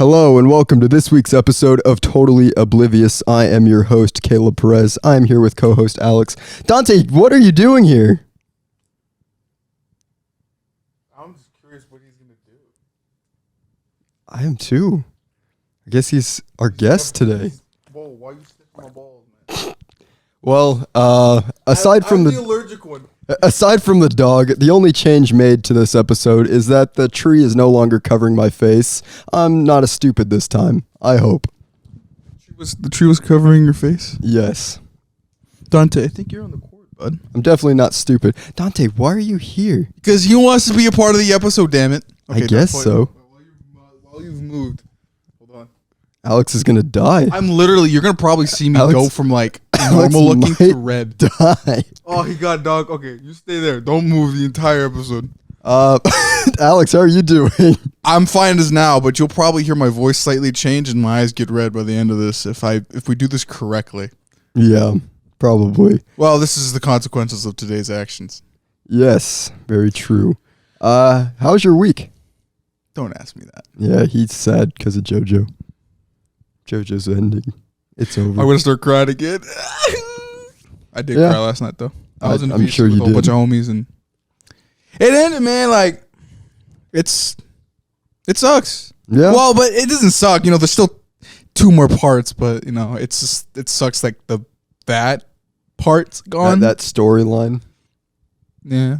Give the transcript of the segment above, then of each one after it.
Hello and welcome to this week's episode of Totally Oblivious. I am your host, Caleb Perez. I am here with co-host Alex. Dante, what are you doing here? I'm just curious what he's going to do. I am too. I guess he's our guest today. Whoa, why are you sticking my balls, man? Well, aside from the allergic one. Aside from the dog, the only change made to this episode is that the tree is no longer covering my face. I'm not as stupid this time, I hope. The tree was covering your face? Yes. Dante, I think you're on the court, bud. I'm definitely not stupid. Dante, why are you here? Because he wants to be a part of the episode, damn it. Okay, I guess so. While you've moved. Hold on. Alex is going to die. You're going to probably see me Alex, go from like normal looking to red. Die. Oh, he got dog. Okay, you stay there. Don't move the entire episode. Alex, how are you doing? I'm fine as now, but you'll probably hear my voice slightly change and my eyes get red by the end of this if we do this correctly. Yeah, probably. Well, this is the consequences of today's actions. Yes, very true. How's your week? Don't ask me that. Yeah, he's sad because of JoJo. JoJo's ending. It's over. I'm gonna start crying again. I did cry last night though. I was in the beach with a whole bunch of homies and it ended, man. Like it sucks. Yeah. Well, but it doesn't suck. You know, there's still two more parts, but you know, it sucks. Like that part's gone. That storyline. Yeah.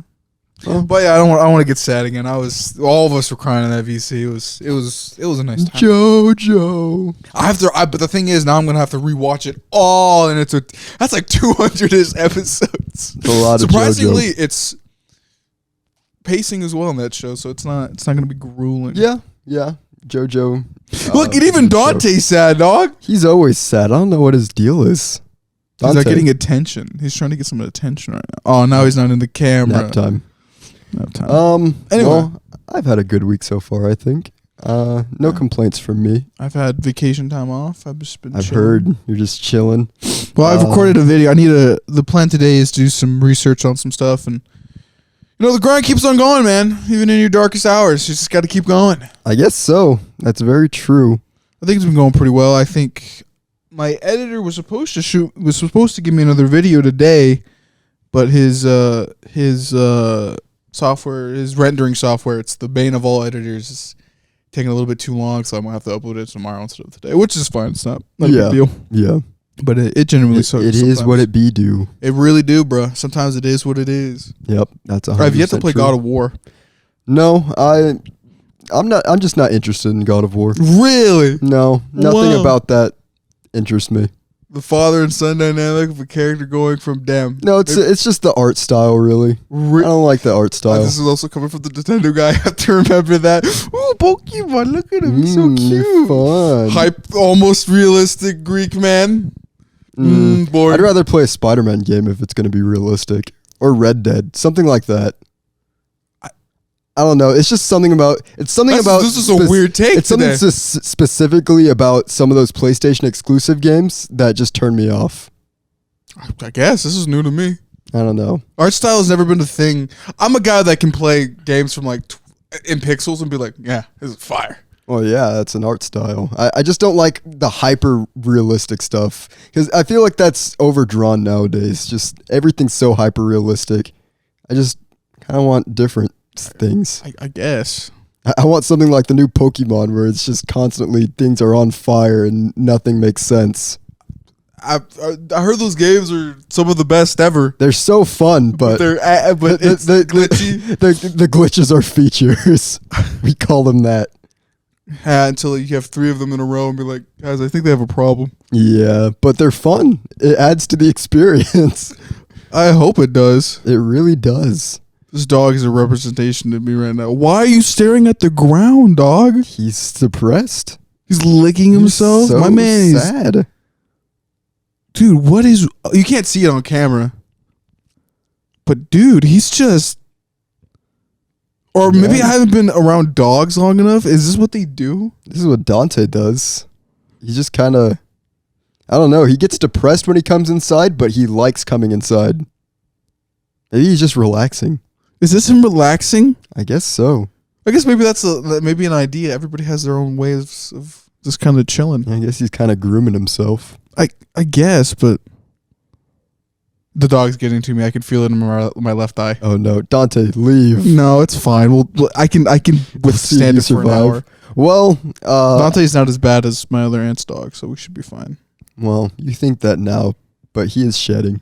Oh. But yeah, I don't want to get sad again. All of us were crying in that VC. It was a nice time. JoJo. But the thing is, now I'm gonna have to rewatch it all, and that's like 200-ish episodes. It's a lot Surprisingly, of JoJo. it's pacing as well on that show, so it's not gonna be grueling. Yeah. JoJo. Look, and even Dante's sad, dog. He's always sad. I don't know what his deal is. He's not getting attention. He's trying to get some attention right now. Oh, now he's not in the camera. Nap time. Anyway, well, I've had a good week so far, I think. No complaints from me. I've had vacation time off. I've just been. I've heard you're just chilling. Well, I've recorded a video. The plan today is to do some research on some stuff, and you know the grind keeps on going, man. Even in your darkest hours, you just got to keep going. I guess so. That's very true. I think it's been going pretty well. I think my editor was supposed to give me another video today, but his software, his rendering software, it's the bane of all editors, is taking a little bit too long, so I'm gonna have to upload it tomorrow instead of today, which is fine. It's not a big deal. Yeah. But it generally sucks. It is what it be do. It really do, bro. Sometimes it is what it is. Yep, that's 100% Have you yet to play true. God of War? No, I'm just not interested in God of War. Really? No, nothing about that interests me. The father and son dynamic of a character going from No, it's just the art style, really. I don't like the art style. This is also coming from the Nintendo guy. I have to remember that. Ooh, Pokemon, look at him. He's so cute. Fun. Hype, almost realistic Greek man. Boring. I'd rather play a Spider-Man game if it's going to be realistic. Or Red Dead. Something like that. I don't know. It's just something about... This is a weird take It's today. something specifically about some of those PlayStation exclusive games that just turn me off. I guess. This is new to me. I don't know. Art style has never been a thing. I'm a guy that can play games from like in pixels and be like, yeah, this is fire. Well, yeah, that's an art style. I just don't like the hyper realistic stuff because I feel like that's overdrawn nowadays. Just everything's so hyper realistic. I just kind of want different things. I guess. I want something like the new Pokemon where it's just constantly things are on fire and nothing makes sense. I heard those games are some of the best ever. They're so fun, but it's glitchy. The glitches are features. We call them that. Until you have 3 of them in a row and be like, guys, I think they have a problem. Yeah, but they're fun. It adds to the experience. I hope it does. It really does. This dog is a representation to me right now. Why are you staring at the ground, dog? He's depressed. He's licking himself. So my man is sad. Dude, what is... You can't see it on camera. But dude, he's just... Or maybe I haven't been around dogs long enough. Is this what they do? This is what Dante does. He just kind of... I don't know. He gets depressed when he comes inside, but he likes coming inside. Maybe he's just relaxing. Is this him relaxing? I guess so. I guess maybe that's maybe an idea. Everybody has their own ways of just kind of chilling. I guess he's kind of grooming himself. I guess, but the dog's getting to me. I can feel it in my left eye. Oh no, Dante, leave. No, it's fine. Well, I can withstand it for an hour. Well, Dante's not as bad as my other aunt's dog, so we should be fine. Well, you think that now, but he is shedding.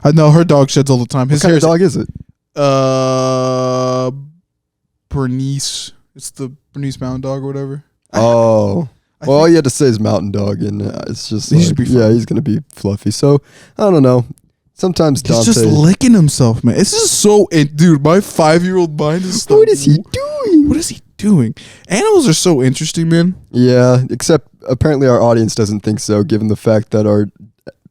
I know her dog sheds all the time. What kind of dog is it? Bernice. It's the Bernese Mountain Dog or whatever. Oh. Well, all you had to say is mountain dog, and it's just like, yeah, he's going to be fluffy. So, I don't know. Sometimes Dante... He's just licking himself, man. This is so... Dude, my 5-year-old mind is... What is he doing? What is he doing? Animals are so interesting, man. Yeah, except apparently our audience doesn't think so, given the fact that our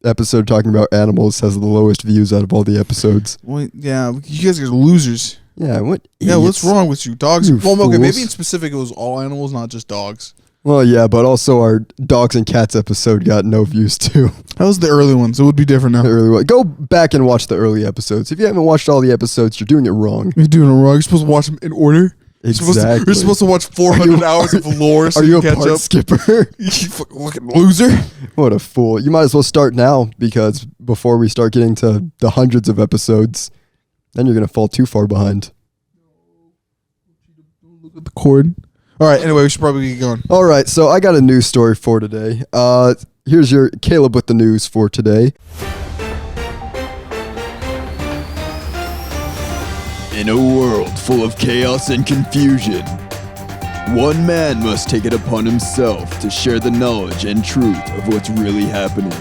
episode talking about animals has the lowest views out of all the episodes. Well, yeah, you guys are losers. Yeah, what idiots. Yeah, what's wrong with you? Dogs... You well, okay, fools. maybe in specific it was all animals, not just dogs. Well, yeah, but also our dogs and cats episode got no views too. That was the early ones. It would be different now. The early one. Go back and watch the early episodes. If you haven't watched all the episodes, you're doing it wrong. You're doing it wrong. You're supposed to watch them in order. Exactly. You're supposed to watch 400 hours of lore so are you you a catch part up. skipper? You fucking loser. What a fool. You might as well start now, because before we start getting to the hundreds of episodes, then you're going to fall too far behind. Look at the cord. All right, anyway, we should probably get going. All right, so I got a news story for today. Here's your Caleb with the news for today. In a world full of chaos and confusion, one man must take it upon himself to share the knowledge and truth of what's really happening.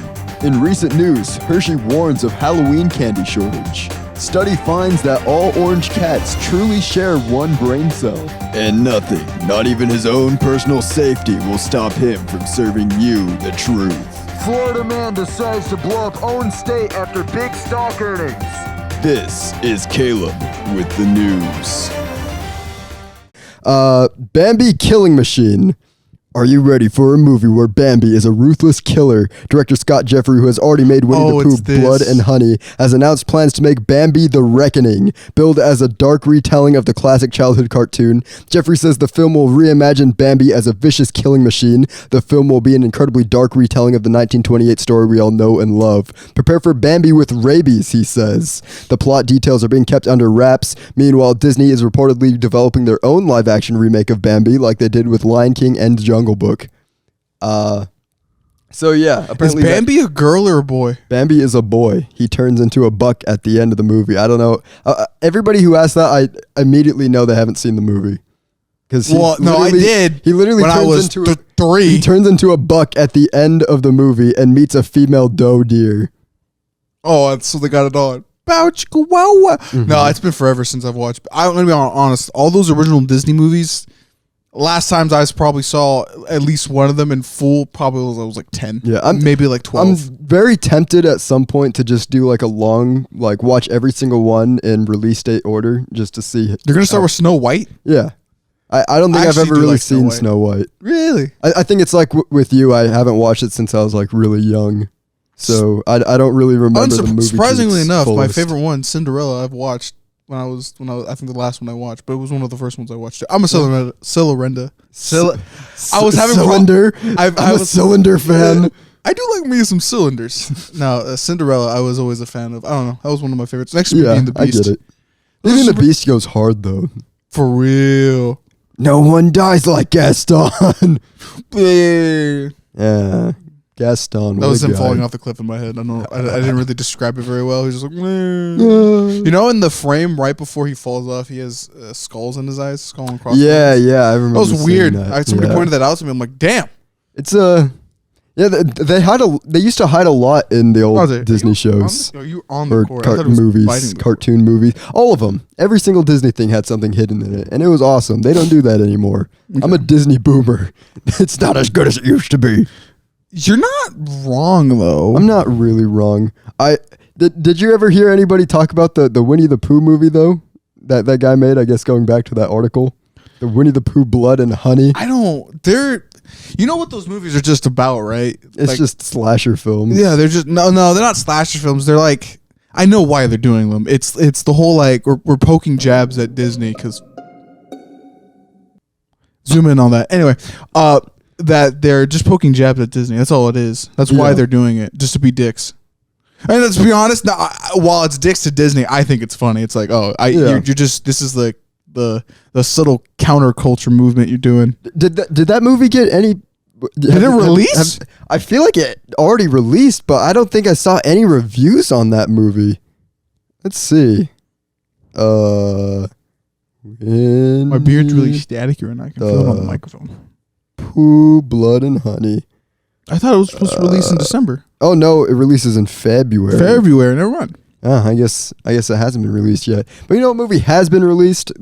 In recent news, Hershey warns of Halloween candy shortage. Study finds that all orange cats truly share one brain cell. And nothing, not even his own personal safety, will stop him from serving you the truth. Florida man decides to blow up own state after big stock earnings. This is Caleb with the news. Bambi Killing Machine. Are you ready for a movie where Bambi is a ruthless killer? Director Scott Jeffrey, who has already made Winnie the Pooh Blood and Honey, has announced plans to make Bambi the Reckoning, billed as a dark retelling of the classic childhood cartoon. Jeffrey says the film will reimagine Bambi as a vicious killing machine. The film will be an incredibly dark retelling of the 1928 story we all know and love. Prepare for Bambi with rabies, he says. The plot details are being kept under wraps. Meanwhile, Disney is reportedly developing their own live-action remake of Bambi, like they did with Lion King and Jungle Book. So yeah, apparently is Bambi a girl or a boy? Bambi is a boy. He turns into a buck at the end of the movie. I don't know. Everybody who asks that, I immediately know they haven't seen the movie. No, I did. He literally when turns I was into 3. He turns into a buck at the end of the movie and meets a female doe deer. Oh, so they got it on. Bow chicka wow wow. No, it's been forever since I've watched. I'm gonna be honest. All those original Disney movies. Last times I probably saw at least one of them in full, probably I was like 10. Yeah, maybe like 12. I'm very tempted at some point to just do like a long, like watch every single one in release date order just to see. You're going to start with Snow White? Yeah. I don't think I've ever really like seen Snow White. Really? I think it's like with you, I haven't watched it since I was like really young. So I don't really remember the movie. Surprisingly enough, my favorite one, Cinderella, I've watched. When I was, I think the last one I watched, but it was one of the first ones I watched. I'm a Cylinder. I was having Cylinder. I'm a Cylinder fan. I do like me some cylinders. Now, Cinderella, I was always a fan of. I don't know. That was one of my favorites. Next to Beauty and the Beast. I get it. Beauty and the Beast goes hard though. For real. No one dies like Gaston. Yeah. Gaston. That was him falling off the cliff in my head. I didn't really describe it very well. He's just like, you know, in the frame right before he falls off, he has skulls in his eyes, skull and crossbones. Yeah, I remember. That was weird. Somebody pointed that out to me. I'm like, damn. It's they used to hide a lot in the old Disney shows. You on the court? Cartoon movies, all of them. Every single Disney thing had something hidden in it, and it was awesome. They don't do that anymore. Okay. I'm a Disney boomer. It's not as good as it used to be. You're not wrong though. I'm not really wrong. Did you ever hear anybody talk about the Winnie the Pooh movie though? That guy made, I guess, going back to that article. The Winnie the Pooh Blood and Honey. You know what those movies are just about, right? It's like, just slasher films. Yeah, they're just no, they're not slasher films. They're like, I know why they're doing them. It's the whole like we're poking jabs at Disney because zoom in on that. Anyway, that they're just poking jabs at Disney. That's all it is. That's why they're doing it, just to be dicks. And let's be honest. Now, while it's dicks to Disney, I think it's funny. It's like, you're just this is like the subtle counterculture movement you're doing. Did that movie get any? Did it release? I feel like it already released, but I don't think I saw any reviews on that movie. Let's see. My beard's really staticky right now. I can feel it on the microphone. Poo, Blood, and Honey. I thought it was supposed to release in December. Oh no, it releases in February. Never mind. I guess it hasn't been released yet. But you know what movie has been released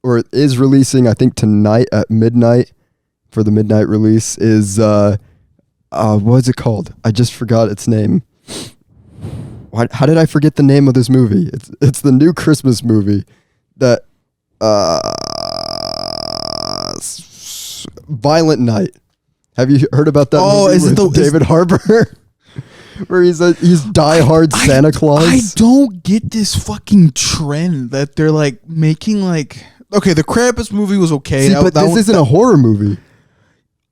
or is releasing, I think tonight at midnight for the midnight release is what is it called? I just forgot its name. How did I forget the name of this movie? It's the new Christmas movie that Violent Night. Have you heard about that movie is it with David Harbour? Where he's diehard Santa Claus. I don't get this fucking trend that they're like making like okay, the Krampus movie was okay. See, but this isn't a horror movie.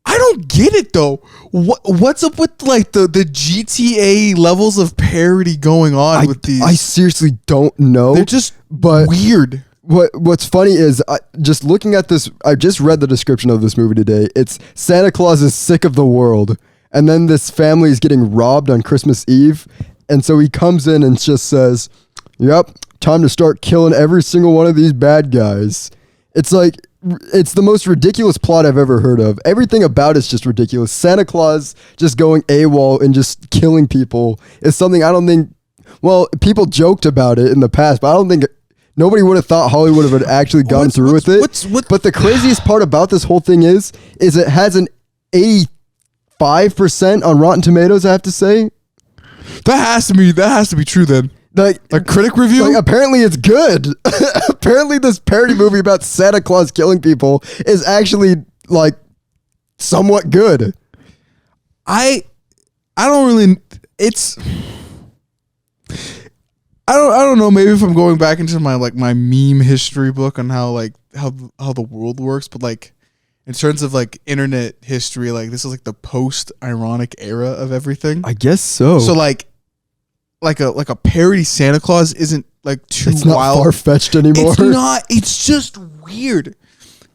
I don't get it though. What's up with like the GTA levels of parody going on with these? I seriously don't know. They're just but weird. What's funny is just looking at this. I just read the description of this movie today. It's Santa Claus is sick of the world, and then this family is getting robbed on Christmas Eve, and so he comes in and just says, "Yep, time to start killing every single one of these bad guys." It's like it's the most ridiculous plot I've ever heard of. Everything about it's just ridiculous. Santa Claus just going AWOL and just killing people is something I don't think. Well, people joked about it in the past, but I don't think. Nobody would have thought Hollywood would have actually gone through with it. But the craziest part about this whole thing is it has an 85% on Rotten Tomatoes, I have to say. That has to be true then. Like a critic review? Like apparently it's good. Apparently this parody movie about Santa Claus killing people is actually like somewhat good. I don't really I don't know. Maybe if I'm going back into my meme history book on how the world works, but like in terms of like internet history, like this is like the post-ironic era of everything. I guess so. So like a parody Santa Claus isn't like too it's not wild, far-fetched anymore. It's not. It's just weird.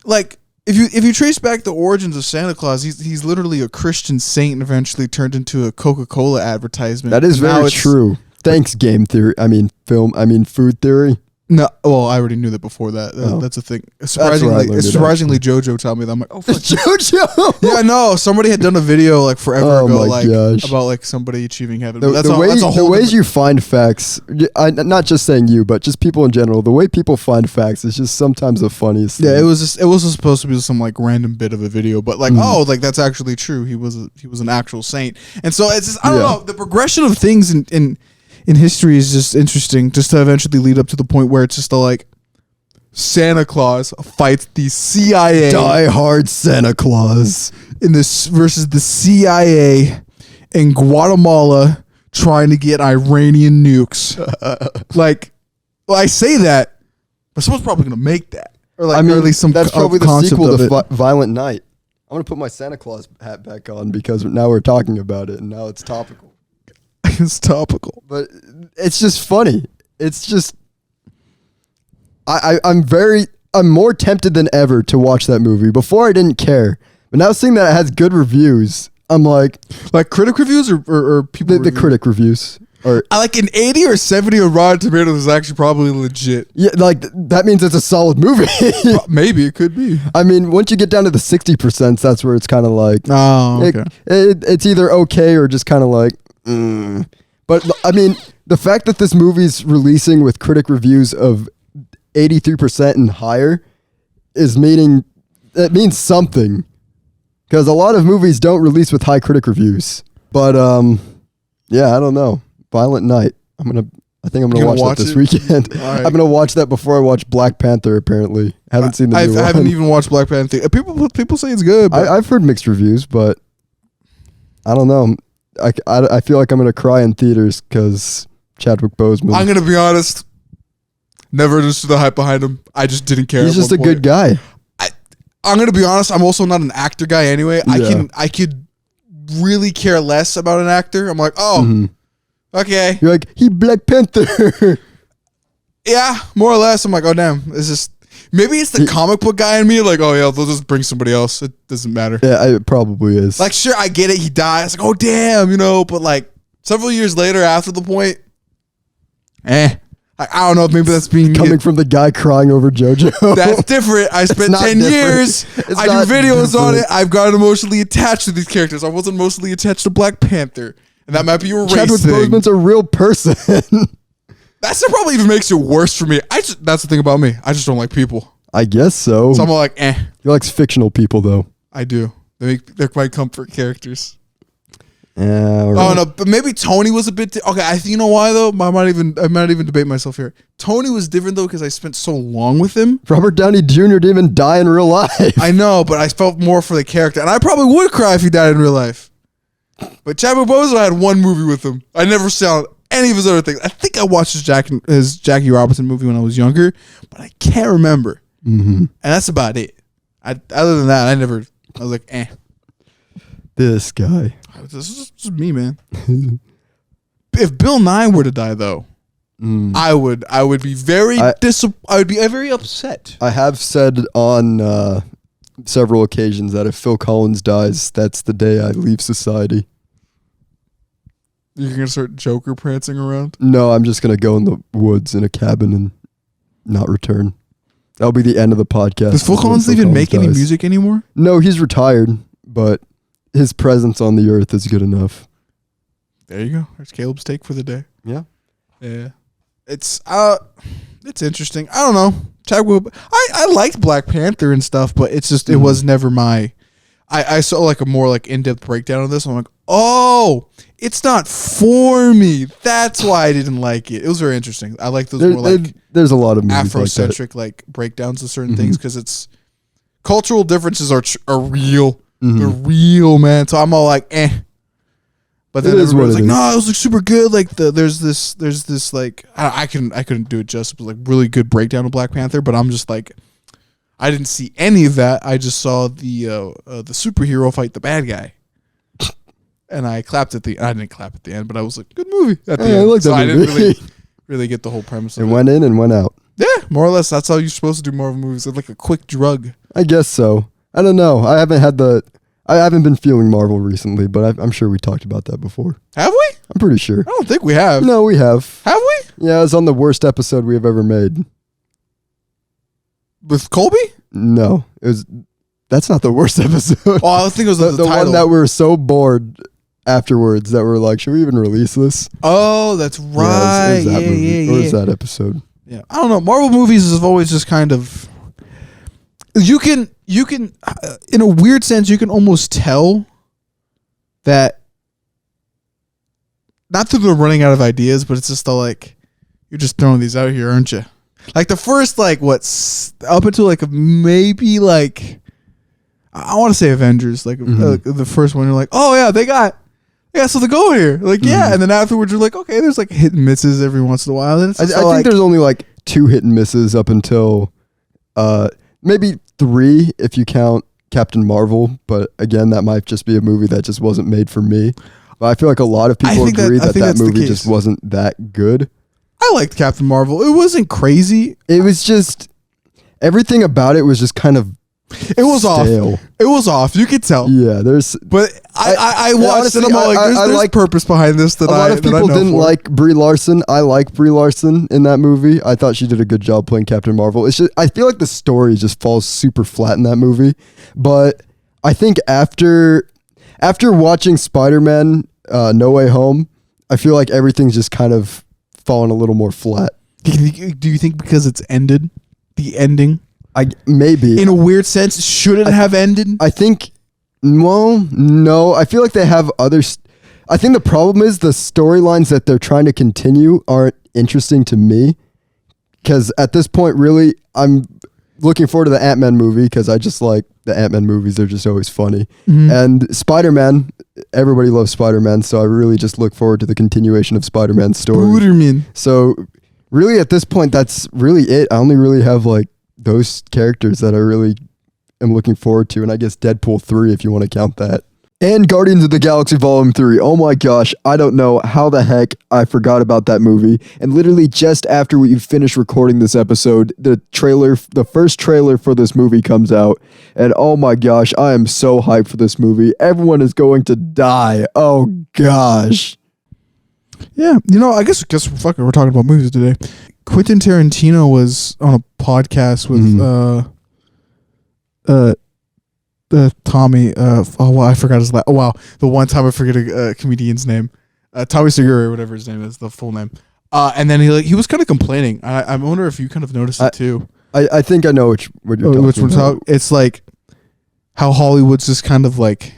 Like if you trace back the origins of Santa Claus, he's literally a Christian saint and eventually turned into a Coca-Cola advertisement. That is very true. Thanks, game theory. Food theory. No, well, I already knew that before that. That's a thing. Surprisingly, JoJo told me that. I'm like, oh, fuck. JoJo? Yeah, no. Somebody had done a video like forever ago, gosh. about like somebody achieving heaven. The ways you find facts, not just saying you, but just people in general, the way people find facts is just sometimes the funniest thing. Yeah, it was supposed to be some like random bit of a video, but like, like that's actually true. He was an actual saint. And so it's just, I don't know, the progression of things in history is just interesting, just to eventually lead up to the point where it's just like Santa Claus fights the CIA, diehard Santa Claus in this versus the CIA in Guatemala trying to get Iranian nukes. I say that, but someone's probably gonna make that, or at least some. That's probably the sequel to Violent Night. I'm gonna put my Santa Claus hat back on because now we're talking about it and now it's topical. It's topical, but it's just funny. It's just I'm more tempted than ever to watch that movie. Before I didn't care, but now seeing that it has good reviews, I'm like critic reviews or people the critic reviews. Or like an 80 or 70 on Rotten Tomatoes is actually probably legit. Yeah, like that means it's a solid movie. Maybe it could be. I mean, once you get down to the 60%, that's where it's kind of like, okay. It's either okay or just kind of like. But I mean, the fact that this movie's releasing with critic reviews of 83% and higher means something, because a lot of movies don't release with high critic reviews. But yeah, I don't know. Violent Night. I think I'm gonna watch that this weekend. Right. I'm gonna watch that before I watch Black Panther. Apparently, I haven't seen the new one. I haven't even watched Black Panther. People say it's good. But I've heard mixed reviews, but I don't know. I feel like I'm gonna cry in theaters because Chadwick Boseman. I'm gonna be honest. Never understood the hype behind him. I just didn't care. He's just a good guy. I'm gonna be honest. I'm also not an actor guy anyway. Yeah. I could really care less about an actor. I'm like, oh, okay, You're like, he Black Panther. yeah, more or less. I'm like, oh damn, it's just maybe it's the comic book guy in me. Like, oh yeah, they'll just bring somebody else. It doesn't matter. Yeah, it probably is. Like, sure, I get it. He dies. Like, oh damn, but like several years later, after the point, I don't know. Maybe that's being coming from the guy crying over JoJo. That's different. I spent 10 years. I do videos on it. I've gotten emotionally attached to these characters. I wasn't emotionally attached to Black Panther. And that might be a race Chadwick thing. Boseman's a real person. That probably even makes it worse for me. That's the thing about me. I just don't like people. I guess so. So I'm like, He likes fictional people, though. I do. They're my comfort characters. Yeah. Oh no, but maybe Tony was a bit. Okay, you know why though? I might even debate myself here. Tony was different though because I spent so long with him. Robert Downey Jr. didn't even die in real life. I know, but I felt more for the character, and I probably would cry if he died in real life. But Chadwick Boseman, I had one movie with him. I never saw any of his other things. I think I watched his Jackie Robinson movie when I was younger, but I can't remember. And that's about it. Other than that, I was like, This guy. This is just me, man. If Bill Nye were to die, though, I would be very I would be very upset. I have said on several occasions that if Phil Collins dies, that's the day I leave society. You're gonna start Joker prancing around? No, I'm just gonna go in the woods in a cabin and not return. That'll be the end of the podcast. Does Phil Collins even make any music anymore? No, he's retired, but his presence on the earth is good enough. There you go. There's Caleb's take for the day. Yeah. Yeah. It's interesting. I don't know. Chadwick, I liked Black Panther and stuff, but it's just it was never my. I saw like a more like in-depth breakdown of this. I'm like, oh, it's not for me. That's why I didn't like it. It was very interesting. I like those more like there's a lot of movies Afrocentric like breakdowns of certain things because it's cultural differences are real. They're real, man. So I'm all like, But then everyone's like, no, it was like super good. Like there's this like I couldn't do it justice, but like really good breakdown of Black Panther. But I'm just like, I didn't see any of that. I just saw the superhero fight the bad guy, and I clapped at the. I didn't clap at the end, but I was like, good movie at the end. I like that I movie. didn't really get the whole premise. It went in and went out. Yeah, more or less. That's how you're supposed to do Marvel movies. It's like a quick drug. I guess so. I don't know. I haven't been feeling Marvel recently, but I'm sure we talked about that before. Have we? I'm pretty sure. I don't think we have. No, we have. Have we? Yeah, it was on the worst episode we have ever made. With Colby? No, it was. That's not the worst episode. Oh, I think it was the one title. that we were so bored afterwards that we're like, should we even release this? Oh, that's right. Yeah, it was that movie. Or was that episode? Yeah, I don't know. Marvel movies have always just kind of. You can, in a weird sense, you can almost tell that. Not that they're running out of ideas, but it's just like, you're just throwing these out here, aren't you? Like the first, like up until like maybe like, I want to say Avengers, like the first one, you're like, oh yeah, they got something going here, like yeah, and then afterwards you're like, okay, there's like hit and misses every once in a while. And I think there's only like 2 hit and misses up until, maybe 3 if you count Captain Marvel, but again, that might just be a movie that just wasn't made for me. But I feel like a lot of people agree that movie just wasn't that good. I liked Captain Marvel. It wasn't crazy. It was just everything about it was just kind of it was stale. Off. It was off. You could tell. Yeah, there's. But I watched it. I'm like, there's like purpose behind this. That a lot of people didn't like Brie Larson. I like Brie Larson in that movie. I thought she did a good job playing Captain Marvel. It's just I feel like the story just falls super flat in that movie. But I think after watching Spider-Man No Way Home, I feel like everything's just kind of fallen a little more flat. Do you think because it's ended, the ending? Maybe in a weird sense, should it have ended? I think, well, no. I feel like they have others. I think the problem is the storylines that they're trying to continue aren't interesting to me. Because at this point, really, I'm looking forward to the Ant-Man movie because I just like the Ant-Man movies. They're just always funny. And Spider-Man, everybody loves Spider-Man, so I really just look forward to the continuation of Spider-Man's story. So really, at this point, that's really it. I only really have like those characters that I really am looking forward to, and I guess Deadpool 3 if you want to count that. And Guardians of the Galaxy Volume 3. Oh my gosh, I don't know how the heck I forgot about that movie. And literally just after we finished recording this episode, the first trailer for this movie comes out. And oh my gosh, I am so hyped for this movie. Everyone is going to die. Oh gosh. Yeah, I guess fucking we're talking about movies today. Quentin Tarantino was on a podcast with Tommy. I forgot his last. Oh wow, the one time I forget a comedian's name, Tommy Segura, or whatever his name is, the full name. And then he was kind of complaining. I wonder if you kind of noticed it too. I think I know what you're talking about. It's like how Hollywood's just kind of like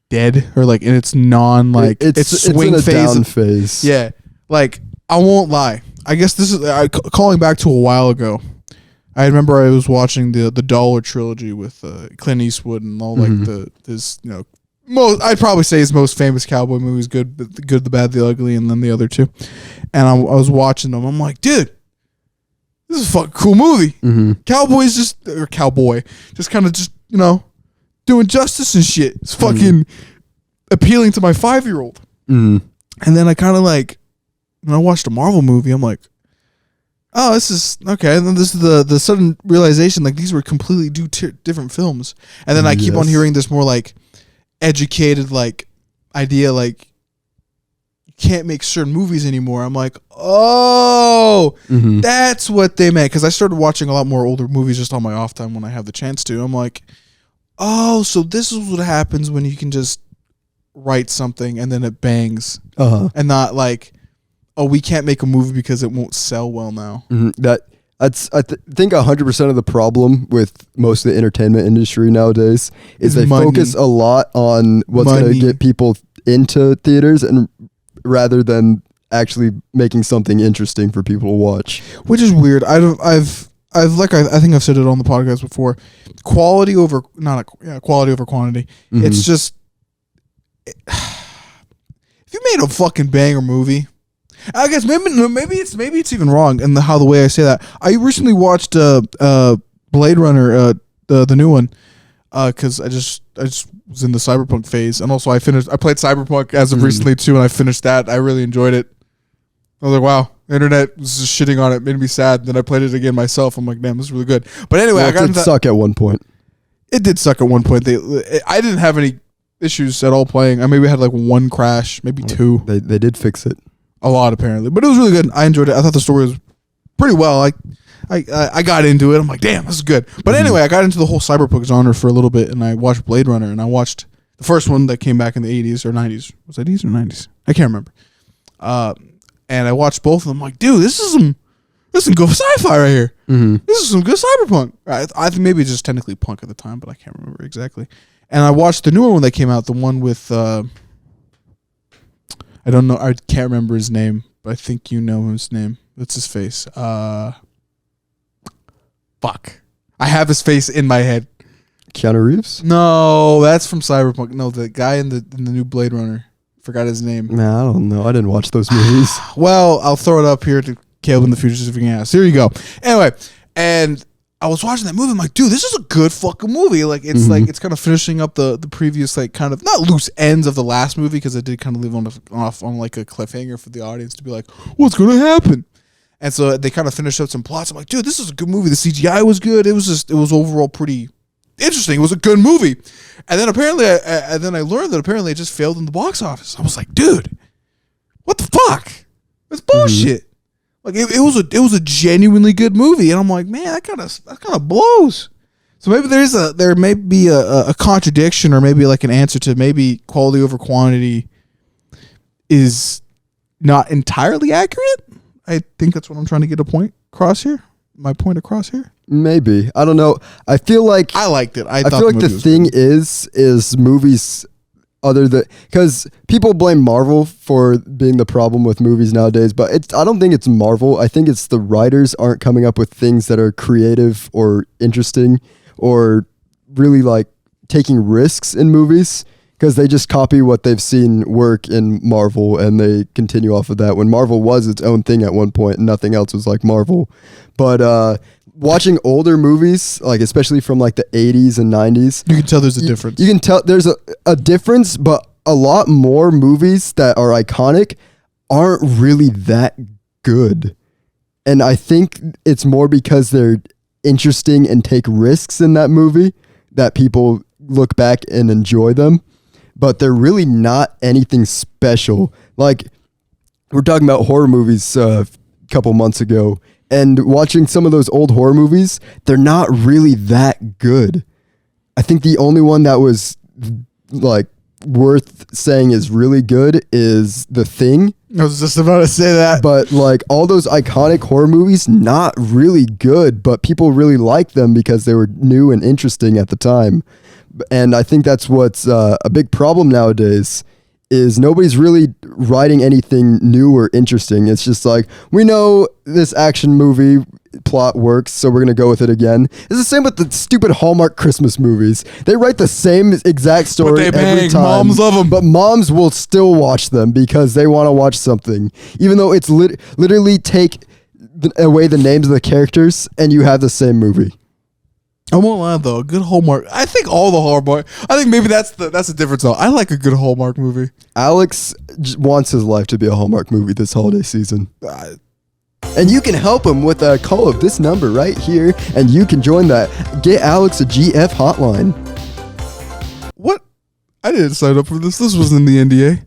dead, or like in its it's swing in a phase. Down phase. Yeah, like I won't lie. I guess this is calling back to a while ago. I remember I was watching the Dollar trilogy with Clint Eastwood and all like his I'd probably say his most famous cowboy movies, Good, the Bad, the Ugly, and then the other two. And I was watching them. I'm like, dude, this is a fucking cool movie. Mm-hmm. Cowboy just kind of doing justice and shit. It's fucking appealing to my 5-year-old. Mm-hmm. And then I kind of like, when I watched a Marvel movie, I'm like, oh, this is okay. And then this is the sudden realization, like these were completely different films. And then I keep on hearing this more like educated like idea, like you can't make certain movies anymore. I'm like, oh, that's what they meant. Because I started watching a lot more older movies just on my off time when I have the chance to. I'm like, oh, so this is what happens when you can just write something and then it bangs, and not like, oh, we can't make a movie because it won't sell well now. I think 100% of the problem with most of the entertainment industry nowadays is they focus a lot on what's going to get people into theaters, and rather than actually making something interesting for people to watch. Which is weird. I think I've said it on the podcast before. Quality over quantity. It's just if you made a fucking banger movie, I guess maybe it's even wrong in the way I say that. I recently watched Blade Runner, the new one, because I just was in the cyberpunk phase, and also I played Cyberpunk as of recently too, and I finished that. I really enjoyed it. I was like, wow, the internet was just shitting on it, made me sad. Then I played it again myself. I'm like, damn, this is really good. But anyway, it did suck at one point. It did suck at one point. I didn't have any issues at all playing. I maybe had like one crash, maybe two. They did fix it. A lot apparently, but it was really good. I enjoyed it. I thought the story was pretty well. I got into it. I'm like, damn, this is good. But anyway, I got into the whole cyberpunk genre for a little bit, and I watched Blade Runner, and I watched the first one that came back in the 80s or 90s. Was it 80s or 90s? I can't remember. And I watched both of them. I'm like, dude, this is some good sci-fi right here. This is some good cyberpunk. I think maybe it's just technically punk at the time, but I can't remember exactly. And I watched the newer one that came out, the one with I don't know. I can't remember his name, but I think you know his name. That's his face. Fuck. I have his face in my head. Keanu Reeves? No, that's from Cyberpunk. No, the guy in the new Blade Runner. Forgot his name. Nah, I don't know. I didn't watch those movies. Well, I'll throw it up here to Caleb in the future if you can ask. Here you go. Anyway, and I was watching that movie. I'm like, dude, this is a good fucking movie. Like, it's like it's kind of finishing up the previous, like, kind of not loose ends of the last movie, because it did kind of leave off on like a cliffhanger for the audience to be like, what's going to happen? And so they kind of finished up some plots. I'm like, dude, this is a good movie. The CGI was good. It was overall pretty interesting. It was a good movie. And then apparently, I learned that apparently it just failed in the box office. I was like, dude, what the fuck? That's bullshit. Like it was a genuinely good movie, and I'm like, man, that kind of blows. So maybe there may be a contradiction, or maybe like an answer to maybe quality over quantity is not entirely accurate. I think that's what I'm trying to get my point across here. Maybe. I don't know. I feel like I liked it. I feel like the thing is movies, other than, because people blame Marvel for being the problem with movies nowadays, but I don't think it's Marvel. I think it's the writers aren't coming up with things that are creative or interesting or really like taking risks in movies, because they just copy what they've seen work in Marvel and they continue off of that, when Marvel was its own thing at one point and nothing else was like Marvel. But watching older movies, like especially from like the 80s and 90s, You can tell there's a difference. you can tell there's a difference, but a lot more movies that are iconic aren't really that good. And I think it's more because they're interesting and take risks in that movie that people look back and enjoy them. But they're really not anything special. Like, we're talking about horror movies a couple months ago, and watching some of those old horror movies, they're not really that good. I think the only one that was like worth saying is really good is The Thing. I was just about to say that. But like all those iconic horror movies, not really good, but people really like them because they were new and interesting at the time. And I think that's what's a big problem nowadays is nobody's really writing anything new or interesting. It's just like, we know this action movie plot works, so we're going to go with it again. It's the same with the stupid Hallmark Christmas movies. They write the same exact story But they every bang. time. Moms love 'em. But moms will still watch them because they want to watch something. Even though it's literally take away the names of the characters and you have the same movie. I won't lie though, a good Hallmark. I think all the Hallmark. I think maybe that's the difference though. I like a good Hallmark movie. Alex wants his life to be a Hallmark movie this holiday season. And you can help him with a call of this number right here, and you can join that Get Alex a GF hotline. What? I didn't sign up for this. This was in the NDA.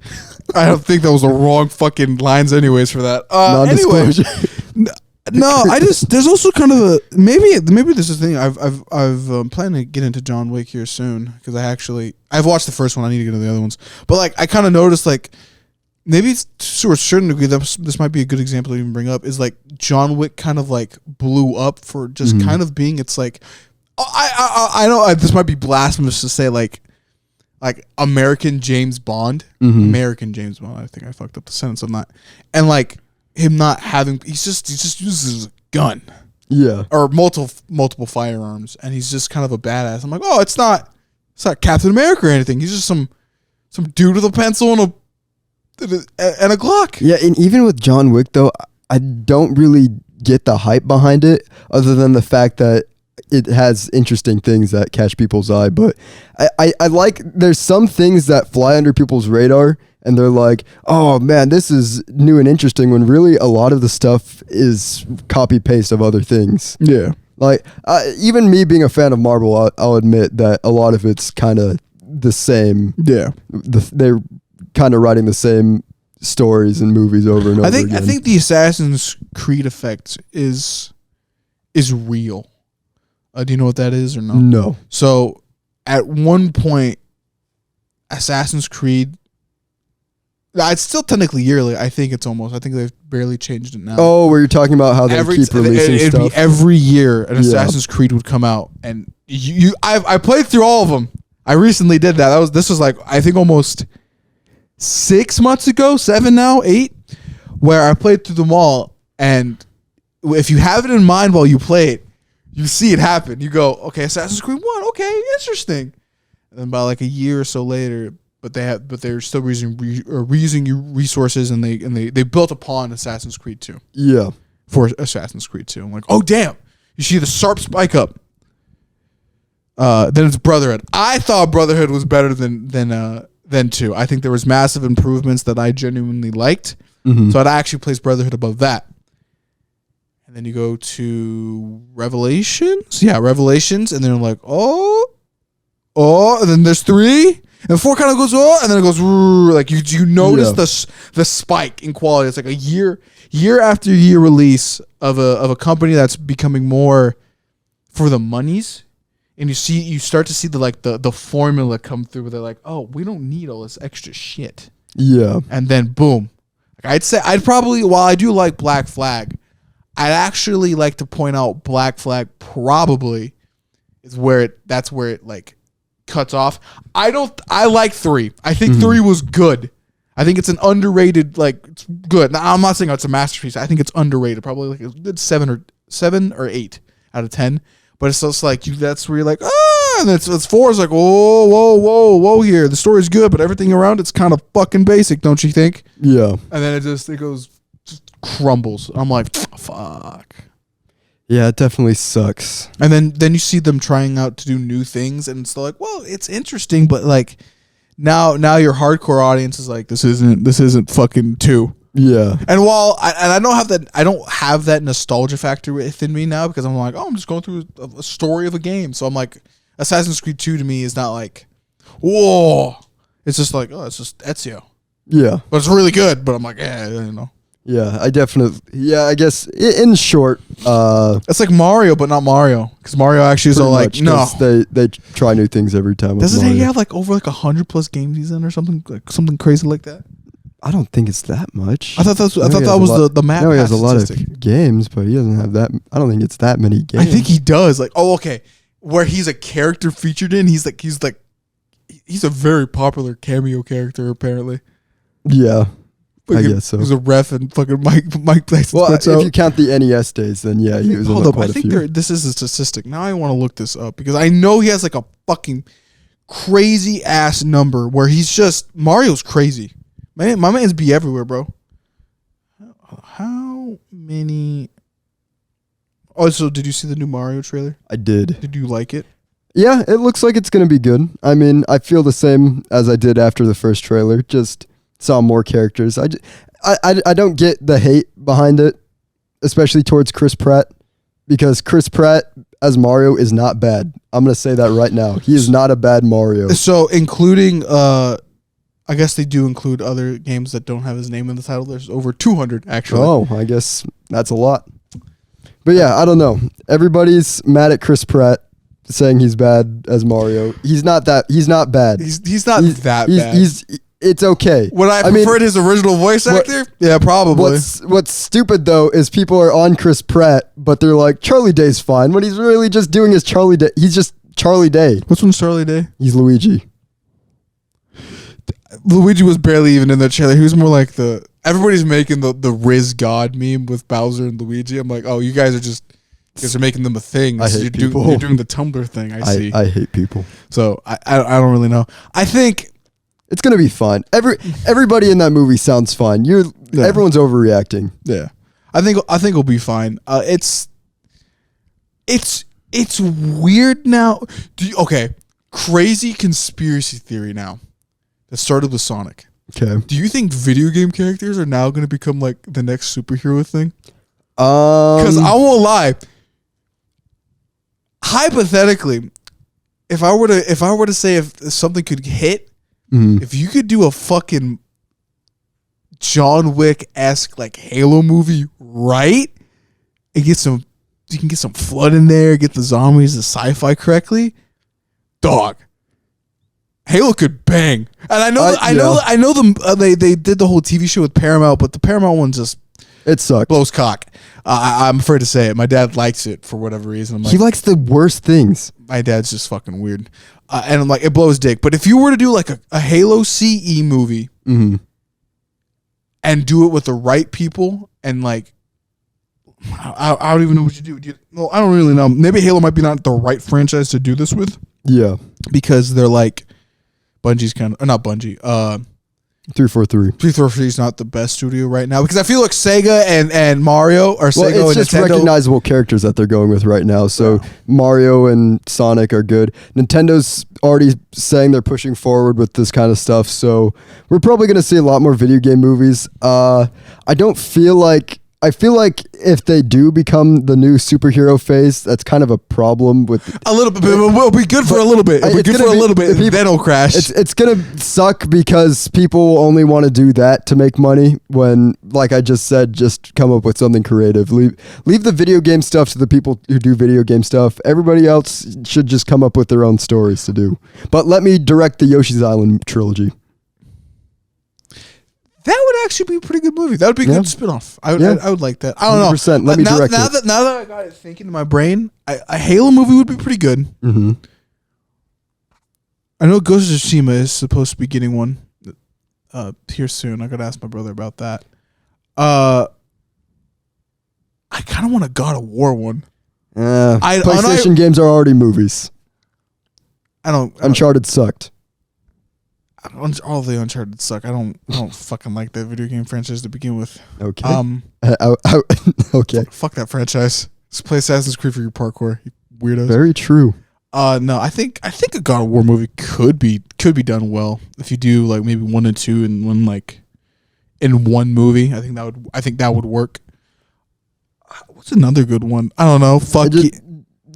I don't think that was the wrong fucking lines anyways for that. Anyway. Non-disclosure. No, there's also kind of a maybe this is the thing. I've planning to get into John Wick here soon because I've watched the first one. I need to get into the other ones. But like I kind of noticed like maybe to a certain degree this might be a good example to even bring up is like John Wick kind of like blew up for just kind of being it's like I know this might be blasphemous to say like American James Bond, American James Bond. I think I fucked up the sentence on that, and like. Him not having he just uses a gun or multiple firearms and he's just kind of a badass. I'm like, oh, it's not Captain America or anything. He's just some dude with a pencil and a Glock. Yeah, and even with John Wick though, I don't really get the hype behind it other than the fact that it has interesting things that catch people's eye. But I like there's some things that fly under people's radar and they're like, oh man, this is new and interesting, when really a lot of the stuff is copy paste of other things. Yeah. Like even me being a fan of Marvel, I'll admit that a lot of it's kind of the same. Yeah. They're kind of writing the same stories and movies over and over again. I think the Assassin's Creed effect is real. Do you know what that is or no? No. So at one point, Assassin's Creed, it's still technically yearly. I think they've barely changed it now. Oh, where you're talking about how they keep releasing it'd stuff. be every year an Assassin's Creed would come out, and I played through all of them. I recently did that. This was like I think almost 6 months ago, 7 now, 8, where I played through them all. And if you have it in mind while you play it, you see it happen. You go, okay, Assassin's Creed 1, okay, interesting. And then by like a year or so later. But they're still reusing resources, and they built upon Assassin's Creed 2. Yeah. For Assassin's Creed 2. I'm like, oh damn. You see the sharp spike up. Then it's Brotherhood. I thought Brotherhood was better than 2. I think there was massive improvements that I genuinely liked. So I'd actually place Brotherhood above that. And then you go to Revelations. Yeah, Revelations, and then like, oh, and then there's 3. And 4 kind of goes, oh, and then it goes, like you notice the spike in quality. It's like a year after year release of a company that's becoming more for the monies, and you start to see the formula come through where they're like, oh, we don't need all this extra shit. Yeah, and then boom. Like I'd say while I do like Black Flag, I'd actually like to point out Black Flag probably is that's where it like cuts off. I like 3. I think 3 was good. I think it's an underrated, like, it's good. Now, I'm not saying it's a masterpiece. I think it's underrated. Probably like a good 7 or 8 out of 10. But it's just like that's where you're like, and it's 4 is like, whoa here. The story's good, but everything around it's kind of fucking basic, don't you think? Yeah. And then it just crumbles. I'm like, fuck. Yeah, it definitely sucks. And then you see them trying out to do new things, and it's like, well, it's interesting, but like now your hardcore audience is like, this isn't fucking 2. Yeah. And while I don't have that nostalgia factor within me now, because I'm like, oh, I'm just going through a story of a game. So I'm like, Assassin's Creed 2 to me is not like, whoa. It's just like, oh, it's just Ezio. Yeah. But it's really good. But I'm like, you know. Yeah, I guess in short, it's like Mario, but not Mario, because Mario actually is all like, no, they try new things every time. Doesn't he have like over like 100+ games he's in or something, like something crazy like that? I don't think it's that much. I thought that was the map. No, he has a lot of games, but he doesn't have that. I don't think it's that many games. I think he does. Like, oh, okay, where he's a character featured in. He's a very popular cameo character apparently. Yeah. I guess so. He's a ref and fucking Mike Tyson. Well, if you count the NES days, then yeah, he was in quite a few. I think this is a statistic. Now I want to look this up because I know he has like a fucking crazy ass number where he's just Mario's crazy. Man, my man's be everywhere, bro. How many? Oh, so did you see the new Mario trailer? I did. Did you like it? Yeah, it looks like it's gonna be good. I mean, I feel the same as I did after the first trailer. Just saw more characters. I don't get the hate behind it, especially towards Chris Pratt, because Chris Pratt as Mario is not bad. I'm going to say that right now. He is not a bad Mario. So including, I guess they do include other games that don't have his name in the title. There's over 200 actually. Oh, I guess that's a lot. But yeah, I don't know. Everybody's mad at Chris Pratt saying he's bad as Mario. He's not bad. He's not that bad. It's okay. Would I preferred his original voice actor? Yeah, probably. What's stupid though is people are on Chris Pratt, but they're like, Charlie Day's fine, when he's really just doing his Charlie Day. He's just Charlie Day. Which one's Charlie Day? He's Luigi. Luigi was barely even in the trailer. He was more like everybody's making the Riz God meme with Bowser and Luigi. I'm like, oh, you guys are making them a thing. I hate people. You're doing the Tumblr thing. I see. I hate people. So I don't really know. I think it's gonna be fun. Everybody in that movie sounds fine. Everyone's overreacting. Yeah, I think it'll be fine. It's weird now. Crazy conspiracy theory now. That started with Sonic. Okay. Do you think video game characters are now going to become like the next superhero thing? Because I won't lie. Hypothetically, if I were to say if something could hit. Mm-hmm. If you could do a fucking John Wick-esque like Halo movie, right? And you can get some flood in there, get the zombies, the sci-fi correctly. Dog, Halo could bang. And I know them. They did the whole TV show with Paramount, but the Paramount one just blows cock. I'm afraid to say it. My dad likes it for whatever reason. I'm like, he likes the worst things. My dad's just fucking weird. And I'm like, it blows dick. But if you were to do like a Halo CE movie mm-hmm. and do it with the right people and like, I don't even know what you do. I don't really know. Maybe Halo might be not the right franchise to do this with. Yeah. Because they're like, Bungie's not Bungie. 343. 343 is not the best studio right now because I feel like Sega and Mario or Sega it's and just Nintendo. Recognizable characters that they're going with right now. So Mario and Sonic are good. Nintendo's already saying they're pushing forward with this kind of stuff. So we're probably going to see a lot more video game movies. I feel like if they do become the new superhero phase, that's kind of a problem with a little bit. It'll be good for a little bit. It'll be good for a little bit. Then it'll crash. It's gonna suck because people only want to do that to make money. When, like I just said, just come up with something creative. Leave the video game stuff to the people who do video game stuff. Everybody else should just come up with their own stories to do. But let me direct the Yoshi's Island trilogy. That would actually be a pretty good movie. That would be a good spinoff. I would like that. I don't 100%. know. Let me direct it. Now that I got it thinking in my brain, a Halo movie would be pretty good. Mm-hmm. I know Ghost of Tsushima is supposed to be getting one here soon. I got to ask my brother about that. I kind of want a God of War one. PlayStation games are already movies. Uncharted sucked. All the Uncharted suck. I don't fucking like that video game franchise to begin with. Okay. Okay. Okay. Fuck that franchise. Let's play Assassin's Creed for your parkour, you weirdos. Very true. No, I think a God of War movie could be done well if you do like maybe 1 and 2 in one movie. I think that would work. What's another good one? I don't know.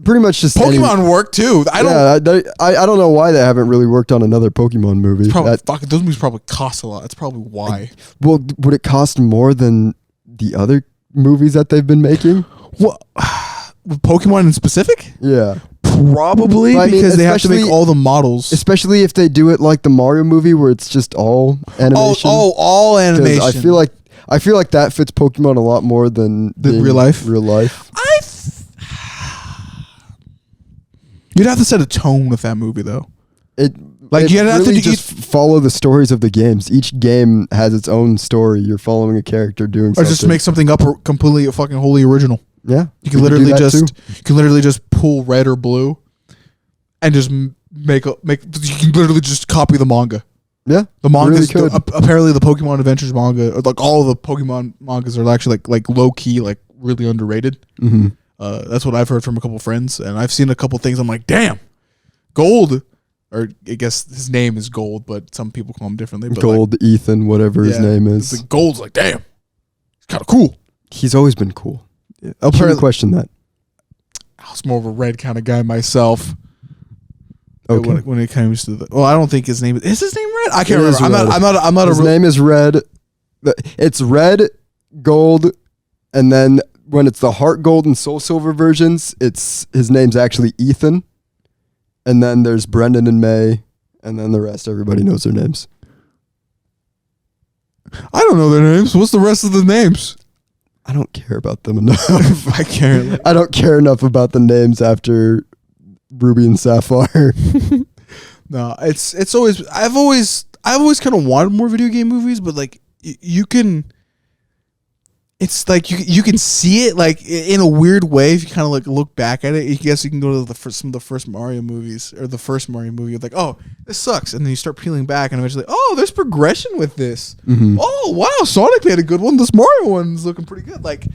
Pretty much just Pokemon work too. I don't know why they haven't really worked on another Pokemon movie. Those movies probably cost a lot. That's probably why. Well, would it cost more than the other movies that they've been making? Well, with Pokemon in specific? Yeah. Probably because they have to make all the models. Especially if they do it like the Mario movie where it's just all animation. All animation. I feel like that fits Pokemon a lot more than real life. Real life. You'd have to set a tone with that movie though. You have to just follow the stories of the games. Each game has its own story. You're following a character doing something. Or just make something up completely fucking wholly original. Yeah, you can literally just pull red or blue, and just make. You can literally just copy the manga. Yeah, the manga. Really apparently, the Pokemon Adventures manga, like all of the Pokemon mangas, are actually like low key, like really underrated. Mm-hmm. That's what I've heard from a couple friends, and I've seen a couple things. I'm like, damn, Gold, or I guess his name is Gold, but some people call him differently. But Gold, Ethan, whatever his name is. Like Gold's like, damn, it's kind of cool. He's always been cool. I'll question that. I was more of a red kind of guy myself. Okay. When it comes to I don't think his name is his name Red. I can't remember. I'm not. His name is Red. It's Red, Gold, and then when it's the Heart Gold and Soul Silver versions, his name's actually Ethan, and then there's Brendan and May, and then the rest everybody knows their names. I don't know their names. What's the rest of the names? I don't care about them enough. I don't care enough about the names after Ruby and Sapphire. No, it's always I've always kind of wanted more video game movies, but like you can. It's like you can see it like in a weird way if you kind of like look back at it. I guess you can go to some of the first Mario movies or the first Mario movie. You're like, oh, this sucks, and then you start peeling back, and eventually, oh, there's progression with this. Mm-hmm. Oh, wow, Sonic made a good one. This Mario one's looking pretty good. Like,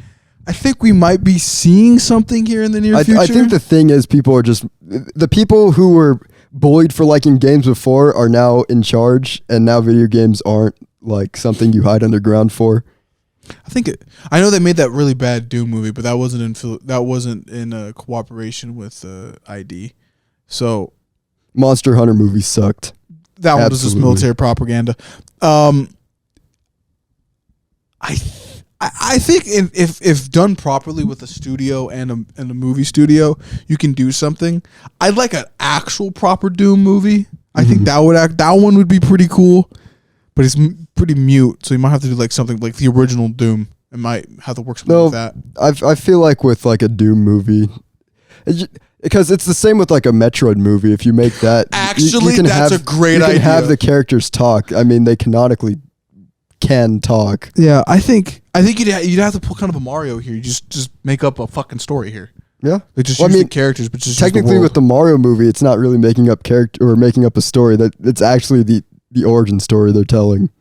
I think we might be seeing something here in the near future. I think the thing is, people are just the people who were bullied for liking games before are now in charge, and now video games aren't like something you hide underground for. I know they made that really bad Doom movie, but that wasn't in cooperation with ID. So Monster Hunter movie sucked. That one was just military propaganda. I think if done properly with a studio and a movie studio, you can do something. I'd like an actual proper Doom movie. I think that one would be pretty cool. But it's pretty mute, so you might have to do like something like the original Doom. It might have to work something like that. I feel like with like a Doom movie, because it's the same with like a Metroid movie. If you make that, actually, that's a great idea. You can have the characters talk. I mean, they canonically can talk. Yeah, I think you'd have to put kind of a Mario here. You just make up a fucking story here. Yeah, they just use the characters, but just technically with the Mario movie, it's not really making up character or making up a story. That it's actually the origin story they're telling.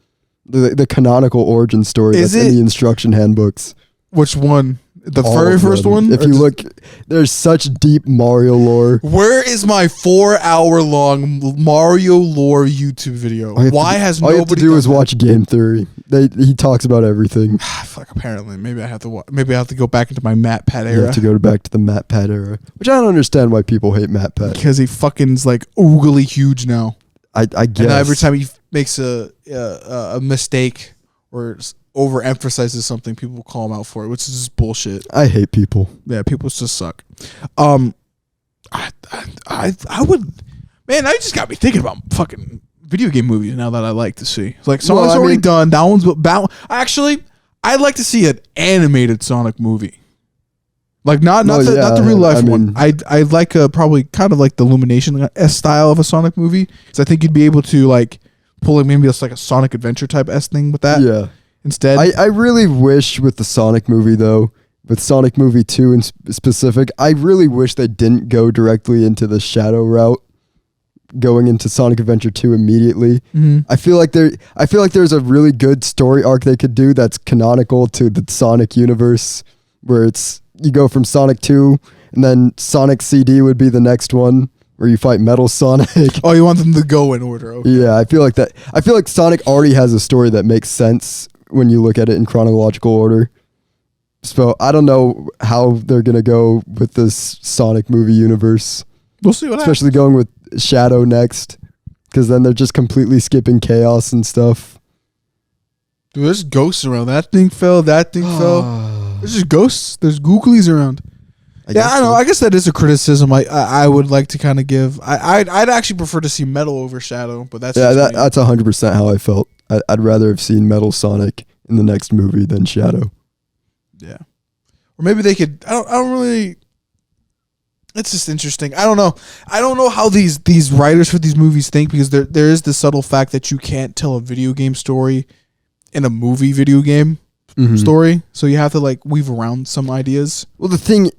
The canonical origin story that's in the instruction handbooks. Which one? The very first one? If you look, there's such deep Mario lore. Where is my 4-hour-long Mario lore YouTube video? Why has nobody? All you have to do is watch Game Theory. He talks about everything. Fuck. Apparently, maybe I have to go back into my MatPat era. You have to go back to the MatPat era, which I don't understand why people hate MatPat. Because he fucking's like oogly huge now. I guess. And every time he makes a mistake or overemphasizes something, people call him out for it, which is just bullshit. I hate people. Yeah, people just suck. I would, man. I just got me thinking about fucking video game movies now that I like to see. Like Sonic's already done. That one's actually, I'd like to see an animated Sonic movie. Like not the real life one. I'd like probably kind of like the Illumination style of a Sonic movie, because I think you'd be able to like pull maybe just like a Sonic Adventure type thing with that. Yeah. Instead, I really wish with the Sonic movie though, with Sonic movie 2 in specific, I really wish they didn't go directly into the Shadow route, going into Sonic Adventure 2 immediately. Mm-hmm. I feel like there's a really good story arc they could do that's canonical to the Sonic universe, where it's you go from Sonic 2, and then Sonic CD would be the next one where you fight Metal Sonic. Oh, you want them to go in order? Okay. Yeah, I feel like that. I feel like Sonic already has a story that makes sense when you look at it in chronological order. So I don't know how they're gonna go with this Sonic movie universe. We'll see what happens. Especially going with Shadow next, because then they're just completely skipping Chaos and stuff. Dude, there's ghosts around. That thing fell. That thing fell. There's just ghosts. There's googlies around. I don't know. I guess that is a criticism I would like to kind of give. I'd actually prefer to see Metal over Shadow, but that's that's 100% how I felt. I'd rather have seen Metal Sonic in the next movie than Shadow. Yeah, or maybe they could. I don't really. It's just interesting. I don't know. I don't know how these writers for these movies think, because there is the subtle fact that you can't tell a video game story in a movie video game story, so you have to like weave around some ideas. Well, the thing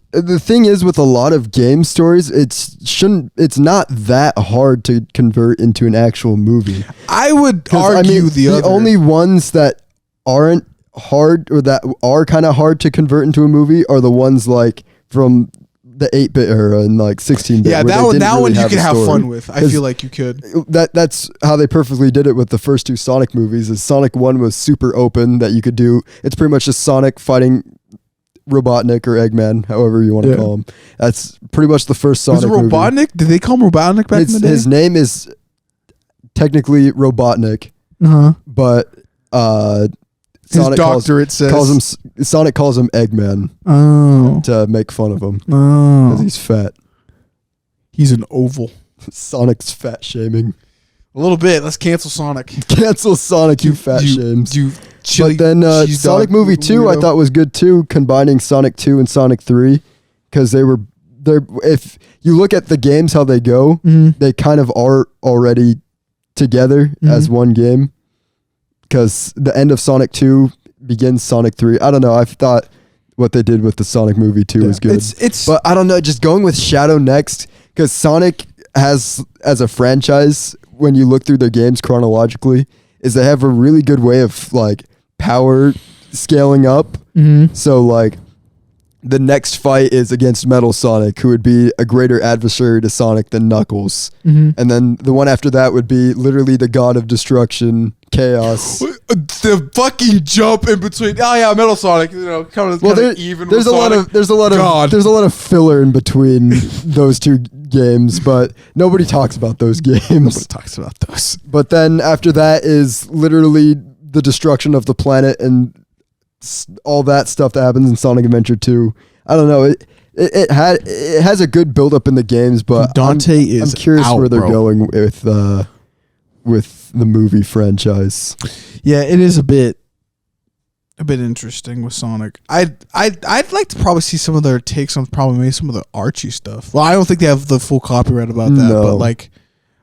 is with a lot of game stories, it's not that hard to convert into an actual movie. I would argue the only ones that aren't hard, or that are kind of hard to convert into a movie, are the ones like from the 8-bit era and like 16-bit. Yeah, that one you could have fun with. I feel like you could. That's how they perfectly did it with the first two Sonic movies. Is Sonic 1 was super open, that you could do. It's pretty much just Sonic fighting Robotnik or Eggman, however you want to call him. That's pretty much the first Sonic movie. Was it Robotnik? Did they call him Robotnik back in the day? His name is technically Robotnik, but Sonic Sonic calls him Eggman to make fun of him because he's fat. He's an oval. Sonic's fat shaming. A little bit. Let's cancel Sonic. Cancel Sonic, you fat shames. But then Sonic movie 2 I thought was good too, combining Sonic 2 and Sonic 3, because they're if you look at the games how they go, they kind of are already together as one game. Because the end of Sonic 2 begins Sonic 3. I don't know. I thought what they did with the Sonic movie 2 was good. But I don't know. Just going with Shadow next, because Sonic has, as a franchise, when you look through their games chronologically, is they have a really good way of like power scaling up. So like the next fight is against Metal Sonic, who would be a greater adversary to Sonic than Knuckles. And then the one after that would be literally the god of destruction, Chaos. The fucking jump in between. Oh yeah, Metal Sonic. You know, kind of even. There's a lot of filler in between those two games, but nobody talks about those games. Nobody talks about those. But then after that is literally the destruction of the planet and all that stuff that happens in Sonic Adventure 2. I don't know. It has a good build up in the games, but I'm curious where they're going with the movie franchise. Yeah, it is a bit interesting with Sonic. I'd like to probably see some of their takes on probably maybe some of the Archie stuff. Well, I don't think they have the full copyright about that, but like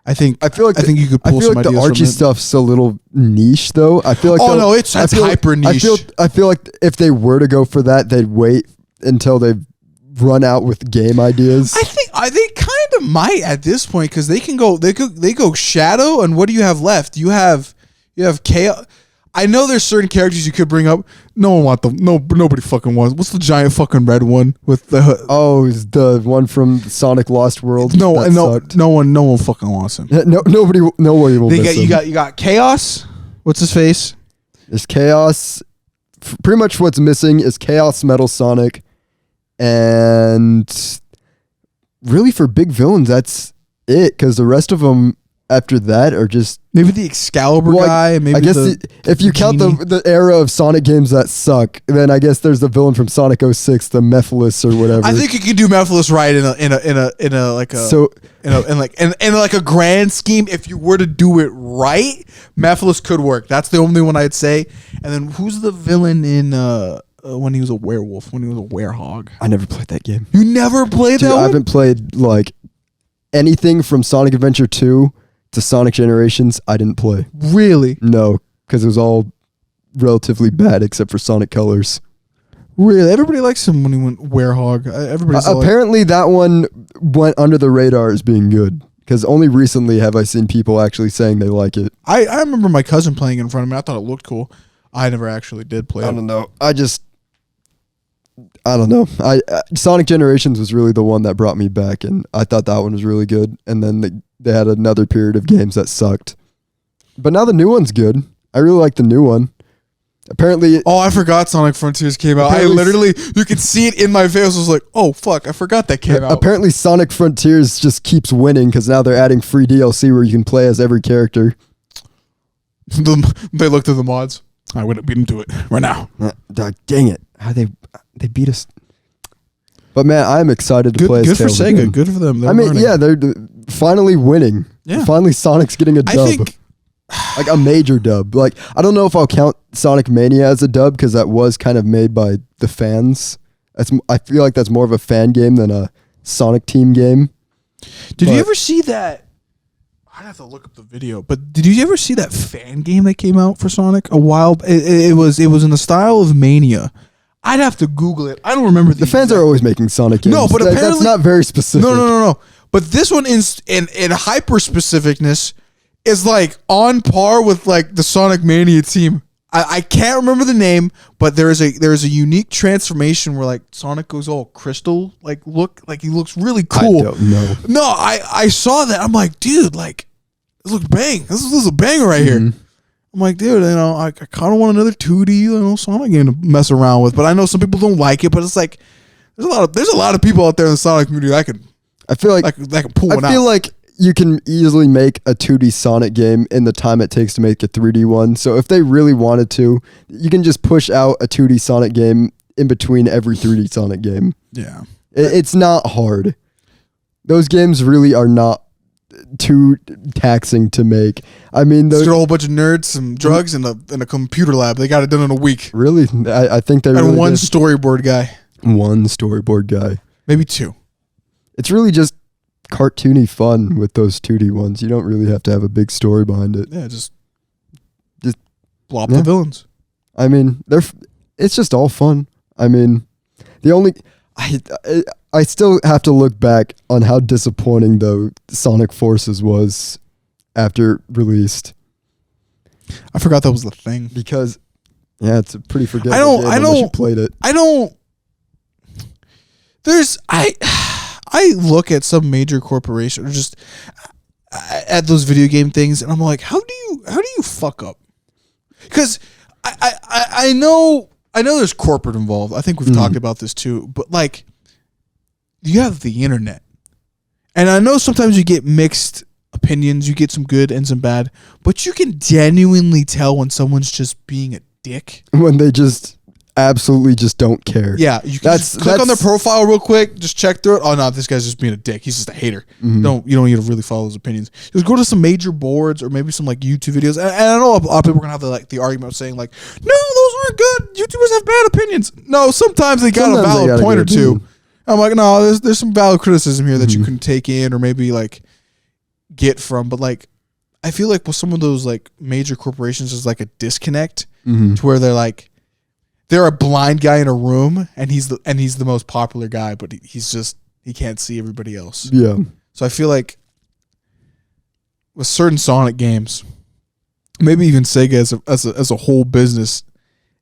I think you could pull some ideas. The Archie stuff's a little niche, though. I feel like it's hyper niche. I feel like if they were to go for that, they'd wait until they've run out with game ideas. I think they kind of might at this point, because they can go. They go Shadow, and what do you have left? You have Chaos. I know there's certain characters you could bring up. No one wants them. Nobody fucking wants. What's the giant fucking red one with the? Oh, is the one from Sonic Lost World? No one fucking wants him. Nobody will. You got Chaos. What's his face? There's Chaos. Pretty much what's missing is Chaos, Metal Sonic, and really for big villains, that's it. Because the rest of them after that are just maybe the Excalibur guy. Maybe I guess if you count the era of Sonic games that suck, then I guess there's the villain from Sonic 06, the Mephiles or whatever. I think you can do Mephiles right in like a grand scheme. If you were to do it right, Mephiles could work. That's the only one I'd say. And then who's the villain in when he was a werewolf? When he was a werehog? I never played that game. You never played that? I haven't played like anything from Sonic Adventure 2 to Sonic Generations. I didn't play. Really? No, because it was all relatively bad except for Sonic Colors. Really? Everybody likes him when he went werehog. Apparently that one went under the radar as being good, because only recently have I seen people actually saying they like it. I remember my cousin playing in front of me. I thought it looked cool. I never actually did play it. I don't know. I don't know. Sonic Generations was really the one that brought me back, and I thought that one was really good. And then they had another period of games that sucked. But now the new one's good. I really like the new one. Apparently, I forgot Sonic Frontiers came out. I literally, you could see it in my face. I was like, oh, fuck, I forgot that came out. Apparently, Sonic Frontiers just keeps winning because now they're adding free DLC where you can play as every character. They looked at the mods. I wouldn't beat them to it right now. Dang it. How they beat us. But man, I'm excited to play as Good for Tails Sega. again. Good for them. They're finally winning. Yeah. Finally, Sonic's getting a dub. I think... Like a major dub. Like, I don't know if I'll count Sonic Mania as a dub because that was kind of made by the fans. I feel like that's more of a fan game than a Sonic Team game. Did you ever see that? I'd have to look up the video, but did you ever see that fan game that came out for Sonic a while? It was in the style of Mania. I'd have to Google it. I don't remember. The fans are always making Sonic games. No, but apparently that's not very specific. No. But this one in hyper specificness is like on par with like the Sonic Mania team. I can't remember the name, but there's a unique transformation where like Sonic goes all crystal, like he looks really cool. I don't know. No, I saw that. I'm like, dude, like this looks bang. This is a banger right here. I'm like, dude, I kind of want another 2D Sonic game to mess around with, but I know some people don't like it. But it's like there's a lot of people out there in the Sonic community that can pull one out. I feel like you can easily make a 2D Sonic game in the time it takes to make a 3D one. So if they really wanted to, you can just push out a 2D Sonic game in between every 3D Sonic game. Yeah. It's not hard. Those games really are not too taxing to make. I mean, just get a whole bunch of nerds, some drugs, and a computer lab. They got it done in a week. Really? I think they really and one did. storyboard guy. One storyboard guy. Maybe two. It's really just cartoony fun with those 2D ones. You don't really have to have a big story behind it. Yeah, just blow up the villains. I mean, it's just all fun. I mean, I still have to look back on how disappointing though Sonic Forces was after released. I forgot that was the thing. Because it's a pretty forgettable game unless you played it. I look at some major corporation or just at those video game things, and I'm like, how do you fuck up? Because I know there's corporate involved. I think we've talked about this too, but like, you have the internet, and I know sometimes you get mixed opinions. You get some good and some bad, but you can genuinely tell when someone's just being a dick. When they just absolutely just don't care. Yeah, you can just click on their profile real quick, just check through it. Oh no, this guy's just being a dick. He's just a hater. You don't need to really follow his opinions. Just go to some major boards or maybe some like YouTube videos. And I know a lot of people are gonna have the argument of saying like, no, those aren't good. YouTubers have bad opinions. No, sometimes they got a valid point or two. I'm like, no, there's some valid criticism here that you can take in or maybe like get from. But like, I feel like with some of those like major corporations, there's like a disconnect to where they're like, they're a blind guy in a room, and he's the most popular guy, but he can't see everybody else. Yeah. So I feel like with certain Sonic games, maybe even Sega as a whole business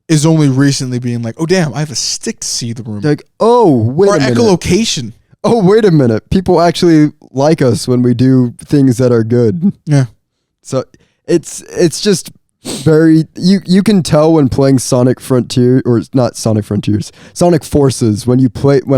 is only recently being like, oh damn, I have a stick to see the room. Like, oh wait a minute. Or echolocation. Oh wait a minute. People actually like us when we do things that are good. Yeah. So it's just very you can tell when playing Sonic Frontier, or not Sonic Frontiers, Sonic Forces, when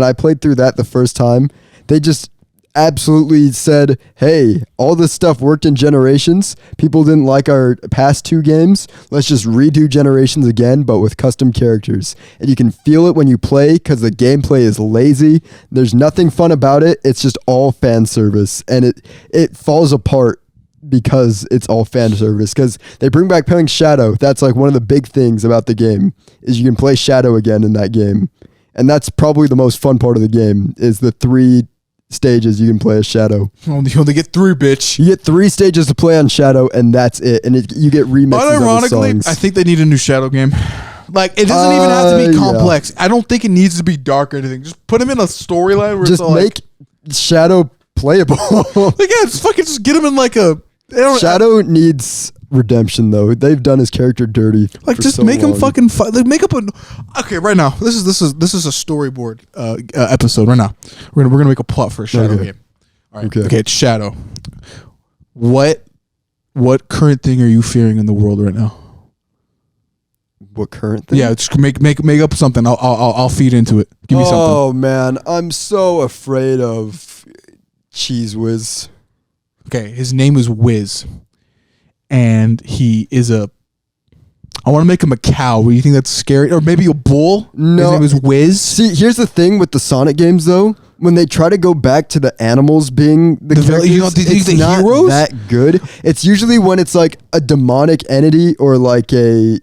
I played through that the first time, they just absolutely said, hey, all this stuff worked in Generations. People didn't like our past two games. Let's just redo Generations again, but with custom characters. And you can feel it when you play because the gameplay is lazy. There's nothing fun about it. It's just all fan service, and it falls apart because it's all fan service, because they bring back playing Shadow. That's like one of the big things about the game is you can play Shadow again in that game, and that's probably the most fun part of the game is the 3 stages you can play as Shadow. You only get 3, bitch. You get 3 stages to play on Shadow, and that's it. And you get remixes of the songs. I think they need a new Shadow game. Like, it doesn't even have to be complex. Yeah. I don't think it needs to be dark or anything. Just put him in a storyline where just it's all make Shadow playable. Like, yeah, just fucking just get him in like a... Shadow needs redemption though. They've done his character dirty. Like, for just so make him long. fucking fight. Like, make up a. Okay, right now, this is a storyboard episode. Right now, we're gonna make a plot for a Shadow Okay. game. All right. Okay. Okay, it's Shadow. What current thing are you fearing in the world right now? What current thing? Yeah, just make up something. I'll feed into it. Give me something. Oh man, I'm so afraid of Cheese Whiz. Okay, his name is Wiz, and he is a. I want to make him a cow. Do you think that's scary? Or maybe a bull? No. His name is Wiz. See, here's the thing with the Sonic games though. When they try to go back to the animals being the characters, you know, do you think it's the not heroes? that good. It's usually when it's like a demonic entity or like a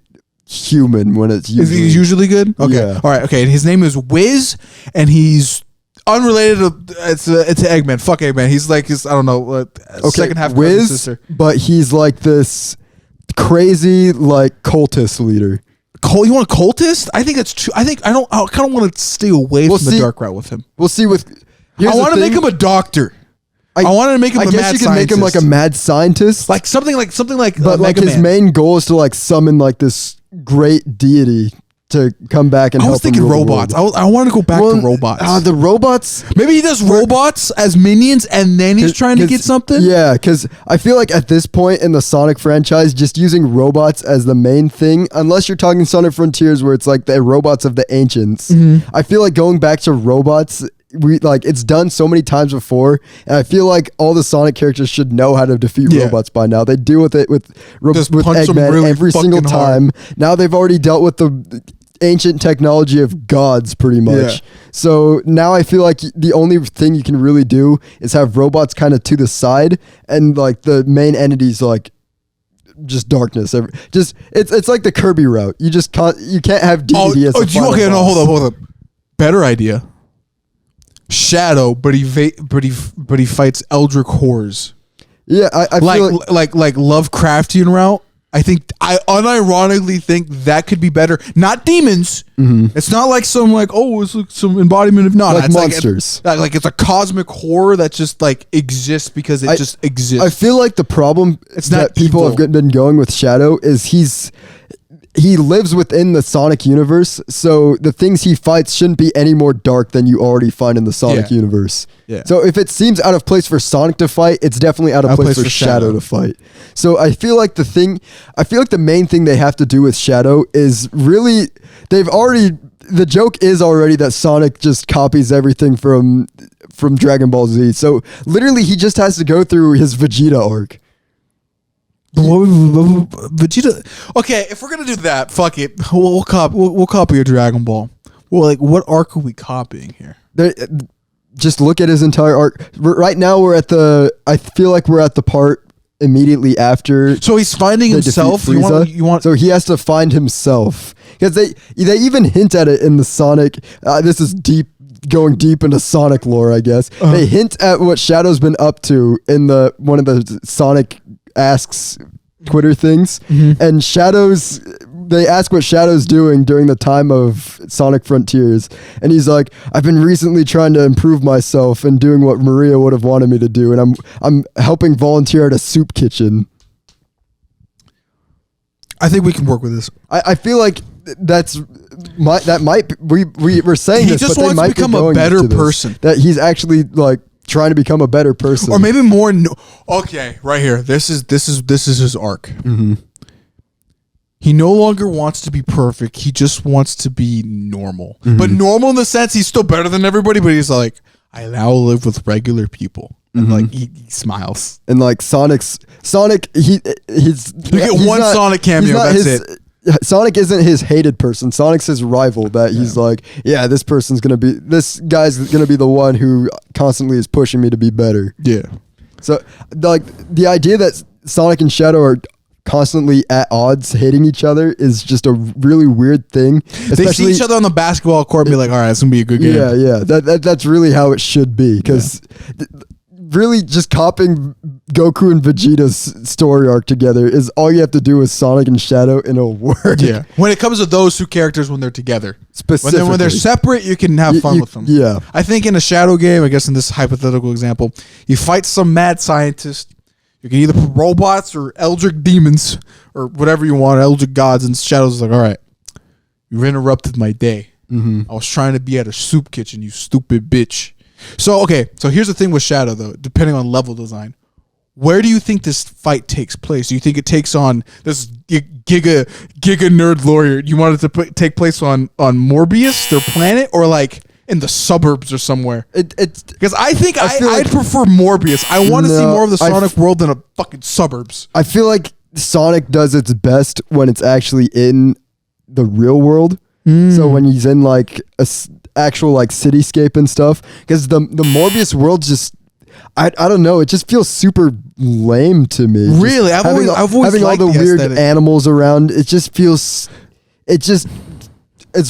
human. When it's Is usually, he usually good? Okay. Yeah. All right. Okay. And his name is Wiz, and he's unrelated to it's Eggman. Fuck Eggman. He's like his, I don't know, second half cousin Wiz, sister. but he's like this crazy like cultist leader. You want a cultist? I think that's true. I kind of want to stay away from the dark route with him. We'll see. I want to make him a doctor. I wanted to make him a mad I guess you can make him like a mad scientist. like something like but like Mega his Man. main goal is to like summon like this great deity to come back and I help was thinking him rule the robots. world. I want to go back to robots. The robots. Maybe he does robots as minions, and then he's trying to get something. Yeah, because I feel like at this point in the Sonic franchise, just using robots as the main thing, unless you're talking Sonic Frontiers, where it's like the robots of the ancients. I feel like going back to robots. It's done so many times before, and I feel like all the Sonic characters should know how to defeat robots by now. They deal with it with punch them Eggman really every single fucking time. Now they've already dealt with the ancient technology of gods pretty much. Yeah. So now I feel like the only thing you can really do is have robots kind of to the side, and like the main entities like just darkness. It's like the Kirby route. You can't have deity as the final okay, no, boss. hold up. Better idea. Shadow, but he fights Eldritch horrors. Yeah, I feel like Lovecraftian route. I unironically think that could be better. Not demons. It's not like some it's like some embodiment of like monsters. Like it's a cosmic horror that just like exists because it just exists. I feel like the problem It's that not people evil. have been going with Shadow is he lives within the Sonic universe, so the things he fights shouldn't be any more dark than you already find in the Sonic Yeah. universe. Yeah. So if it seems out of place for Sonic to fight, it's definitely out of place for Shadow to fight. So I feel like the main thing they have to do with Shadow is really the joke is already that Sonic just copies everything from Dragon Ball Z. So literally he just has to go through his Vegeta arc. Vegeta. Okay, if we're gonna do that, fuck it. We'll copy a Dragon Ball. Well, what arc are we copying here? Just look at his entire arc. Right now, I feel like we're at the part immediately after. So he's finding they himself. defeat Frieza. You want? So he has to find himself because they even hint at it in the Sonic. This is going deep into Sonic lore, I guess. They hint at what Shadow's been up to in one of the Sonic Asks Twitter things, and they ask what Shadow's doing during the time of Sonic Frontiers, and he's like, I've been recently trying to improve myself and doing what Maria would have wanted me to do, and I'm helping volunteer at a soup kitchen. I think we can work with this. I feel like we were saying He this, just but they wants to might become be a going better to this, person. that he's actually like trying to become a better person, Or maybe more. Okay, right here. This is his arc. He no longer wants to be perfect. He just wants to be normal. But normal in the sense he's still better than everybody. But he's like, I now live with regular people. And like he smiles. and like Sonic, he's You get one Sonic cameo. That's it. Sonic isn't his hated person. Sonic's his rival that he's like, yeah, this guy's going to be the one who constantly is pushing me to be better. Yeah. So like the idea that Sonic and Shadow are constantly at odds hating each other is just a really weird thing. They see each other on the basketball court and be like, all right, it's going to be a good game. Yeah. That's really how it should be, because really just copying Goku and Vegeta's story arc together is all you have to do with Sonic and Shadow, and it'll work. Yeah. When it comes to those two characters when they're together. Specifically. When they're separate, you can have fun with them. Yeah. I think in a Shadow game, I guess in this hypothetical example, you fight some mad scientist, You can either put robots or eldritch demons or whatever you want, eldritch gods. And Shadow's like, all right, you've interrupted my day. I was trying to be at a soup kitchen, you stupid bitch. So, okay, so here's the thing with Shadow, though, depending on level design. Where do you think this fight takes place? Do you think it takes on this giga nerd lawyer? You want it to take place on Morbius, their planet, or like in the suburbs or somewhere? Because I think I'd prefer Morbius. I want to see more of the Sonic world than a fucking suburbs. I feel like Sonic does its best when it's actually in the real world. So when he's in like a actual like cityscape and stuff, because the Morbius world just. I don't know. It just feels super lame to me. Really, I've always having all the weird aesthetic. animals around. It just feels. It's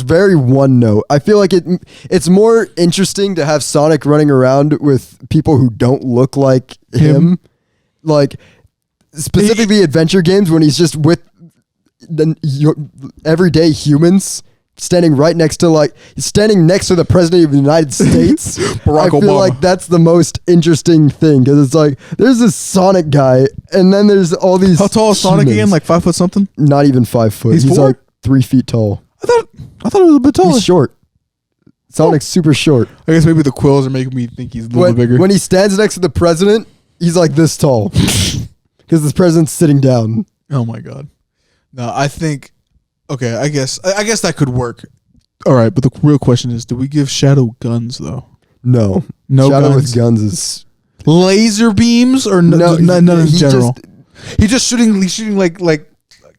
very one note. I feel like it's more interesting to have Sonic running around with people who don't look like him. Like specifically adventure games when he's just with your everyday humans. Standing next to the president of the United States. Barack I feel Obama. like that's the most interesting thing because it's like there's this Sonic guy and then there's all these. How tall is Sonic again? Like 5 foot something? Not even 5 foot. He's He's 4? like 3 feet tall. I thought it was a bit taller. He's short. Sonic's super short. I guess maybe the quills are making me think he's a little bit bigger. When he stands next to the president, he's like this tall because the president's sitting down. Oh my god. No, I think. Okay, I guess that could work. All right, but the real question is, do we give Shadow guns though? No Shadow with guns is laser beams or none in general. He's just shooting like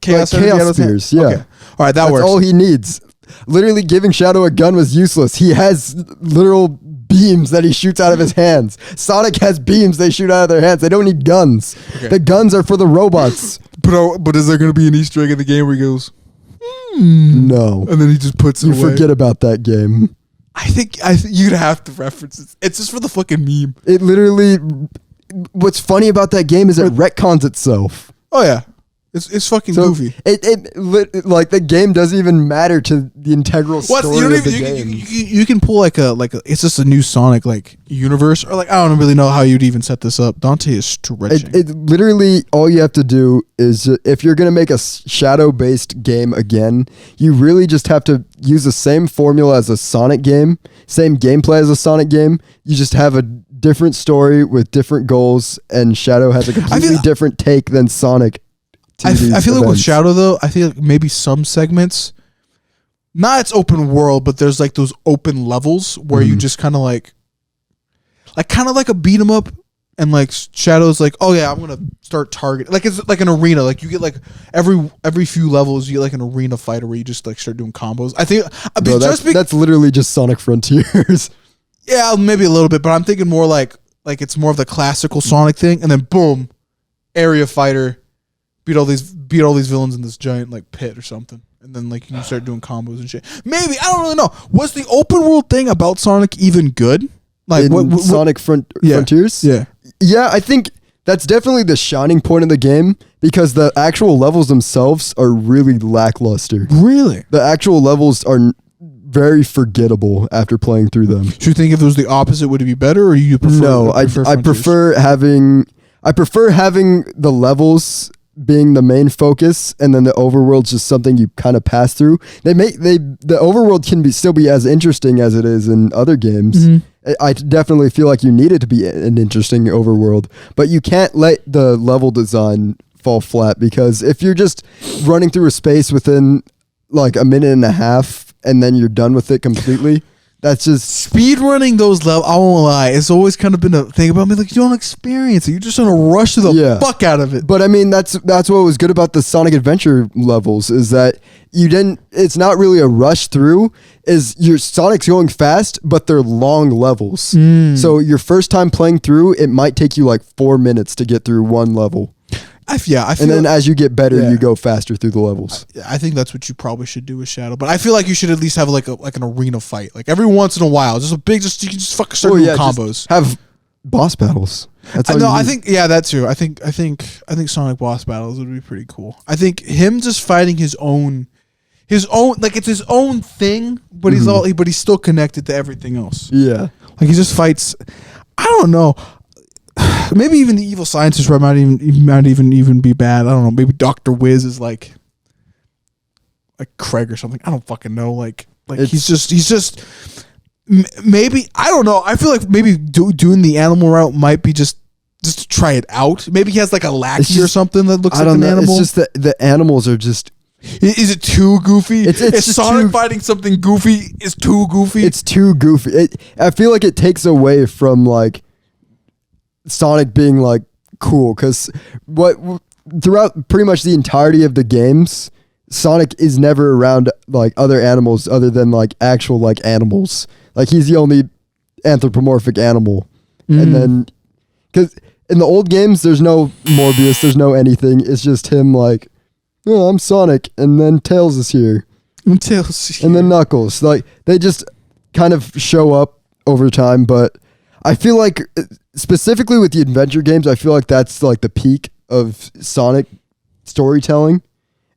chaos energy out of his hand? spears. Yeah. Okay. All right, That's works. all he needs. Literally giving Shadow a gun was useless. He has literal beams that he shoots out of his hands. Sonic has beams they shoot out of their hands. They don't need guns. Okay. The guns are for the robots. But is there going to be an Easter egg in the game where he goes, No. and then he just puts it You away? forget about that game. I think you'd have to reference it. It's just for the fucking meme. It literally... What's funny about that game is it retcons itself. Oh yeah, it's fucking So goofy. Like the game doesn't even matter to the integral story of the game. You can pull like a it's just a new Sonic like universe or like I don't really know how you'd even set this up. Dante is stretching. It literally all you have to do is if you're gonna make a shadow based game again, you really just have to use the same formula as a Sonic game, same gameplay as a Sonic game. You just have a different story with different goals, and Shadow has a completely different take than Sonic. I feel like with Shadow though, I feel like maybe some segments, not it's open world, but there's like those open levels where you just kind of like a beat 'em up, and like Shadow's like, oh yeah, I'm gonna start targeting. Like it's like an arena. Like you get like every few levels, you get like an arena fighter where you just like start doing combos. I think that's literally just Sonic Frontiers. Yeah, maybe a little bit, but I'm thinking more like it's more of the classical Sonic thing, and then boom, area fighter. Beat all these villains in this giant like pit or something, and then like you start doing combos and shit. Maybe I don't really know. Was the open world thing about Sonic even good? Like what Sonic Frontiers? Yeah. I think that's definitely the shining point of the game because the actual levels themselves are really lackluster. Really, the actual levels are very forgettable after playing through them. So you think if it was the opposite, would it be better, or you prefer? No, I prefer having the levels being the main focus, and then the overworld's just something you kind of pass through. The overworld can still be as interesting as it is in other games. I definitely feel like you need it to be an interesting overworld, but you can't let the level design fall flat because if you're just running through a space within like a minute and a half and then you're done with it completely. That's just speed running those levels. I won't lie. It's always kind of been a thing about me. Like you don't experience it. You're just gonna rush to the fuck out of it. But I mean, that's what was good about the Sonic Adventure levels is that you didn't. It's not really a rush through. Your Sonic's going fast, but they're long levels. So your first time playing through, it might take you like 4 minutes to get through one level. I feel and then as you get better, you go faster through the levels. I think that's what you probably should do with Shadow. But I feel like you should at least have like an arena fight, like every once in a while, you can just fucking start doing combos. Have boss battles. That's all I think that too. I think Sonic boss battles would be pretty cool. I think him just fighting his own like it's his own thing, but he's still connected to everything else. Yeah, like he just fights. I don't know. maybe even the evil scientist might even be bad. I don't know. Maybe Dr. Wiz is like Craig or something. I don't fucking know. Like he's just maybe, I don't know. I feel like maybe doing the animal route might be just to try it out. Maybe he has like a lackey or something that looks like an animal. It's just that the animals are just. Is it too goofy? It's Sonic fighting something goofy is too goofy. It's too goofy. I feel like it takes away from like Sonic being like cool, because throughout pretty much the entirety of the games, Sonic is never around like other animals other than like actual like animals. Like he's the only anthropomorphic animal, and then because in the old games there's no Morbius, there's no anything. It's just him like, oh, I'm Sonic, and then Tails is here. And then Knuckles. Like, they just kind of show up over time, but I feel like, specifically with the adventure games, I feel like that's like the peak of Sonic storytelling.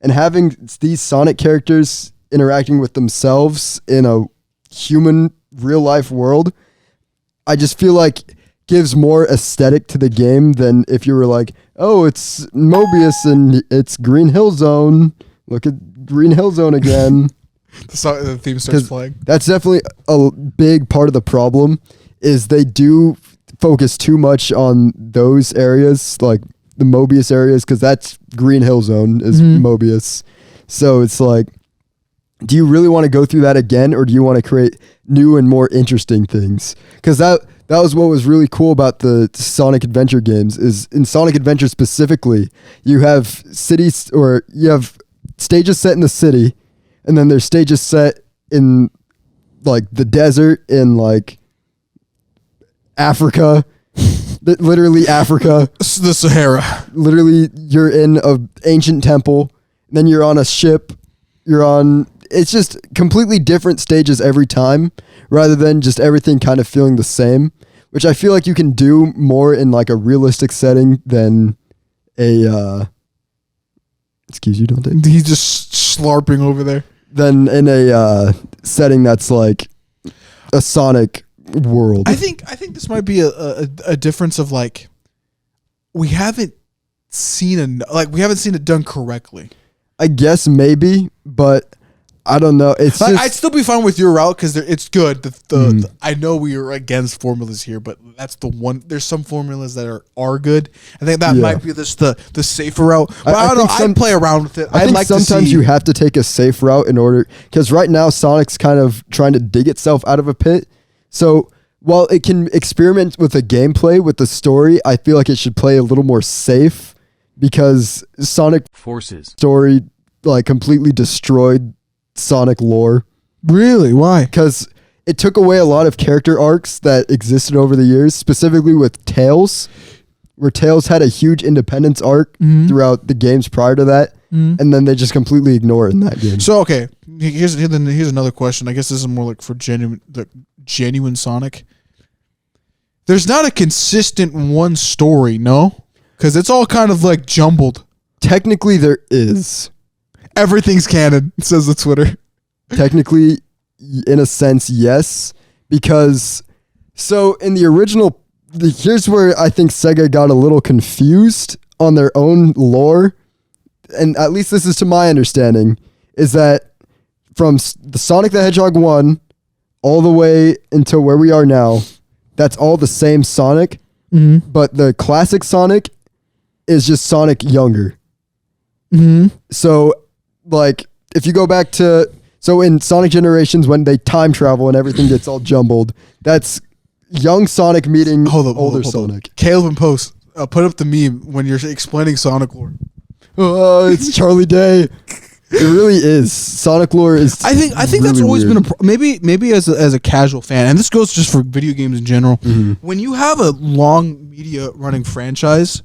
And having these Sonic characters interacting with themselves in a human, real-life world, I just feel like gives more aesthetic to the game than if you were like, oh, it's Mobius and it's Green Hill Zone. Look at Green Hill Zone again. The theme starts playing. That's definitely a big part of the problem, is they do focus too much on those areas, like the Mobius areas, because that's Green Hill Zone is Mobius. So it's like, do you really want to go through that again, or do you want to create new and more interesting things? Because that was what was really cool about the Sonic Adventure games, is in Sonic Adventure specifically, you have cities, or you have stages set in the city, and then there's stages set in like the desert in like Africa, literally Africa. The Sahara. Literally, you're in an ancient temple, and then you're on a ship, it's just completely different stages every time, rather than just everything kind of feeling the same, which I feel like you can do more in like a realistic setting than a, excuse you, Dante? He's just slarping over there. Than in a setting that's like a Sonic world. I think this might be a difference of like, we haven't seen it done correctly. I guess maybe, but I don't know. It's just, I'd still be fine with your route because it's good. I know we are against formulas here, but that's the one. There's some formulas that are good. I think that might be the safer route. But I don't know. I'd play around with it. I think sometimes you have to take a safe route in order, because right now Sonic's kind of trying to dig itself out of a pit. So while it can experiment with the gameplay, with the story, I feel like it should play a little more safe, because Sonic Forces story like completely destroyed Sonic lore. Really? Why? Because it took away a lot of character arcs that existed over the years, specifically with Tails, where Tails had a huge independence arc throughout the games prior to that, and then they just completely ignore it in that game. So, okay, here's another question. I guess this is more like for genuine Sonic. There's not a consistent one story, no? Because it's all kind of like jumbled. Technically, there is. Everything's canon, says the Twitter. Technically, in a sense, yes. Because, so in the original, here's where I think Sega got a little confused on their own lore. And at least this is to my understanding, is that from the Sonic the Hedgehog 1 all the way until where we are now, that's all the same Sonic. But the classic Sonic is just Sonic younger. So, like, if you go back to, so in Sonic Generations, when they time travel and everything gets all jumbled, that's young Sonic meeting older Sonic. Caleb and Post, put up the meme when you're explaining Sonic lore. Oh, it's Charlie Day. It really is. Sonic lore is. I think really that's always weird. been maybe as a casual fan, and this goes just for video games in general. When you have a long media running franchise,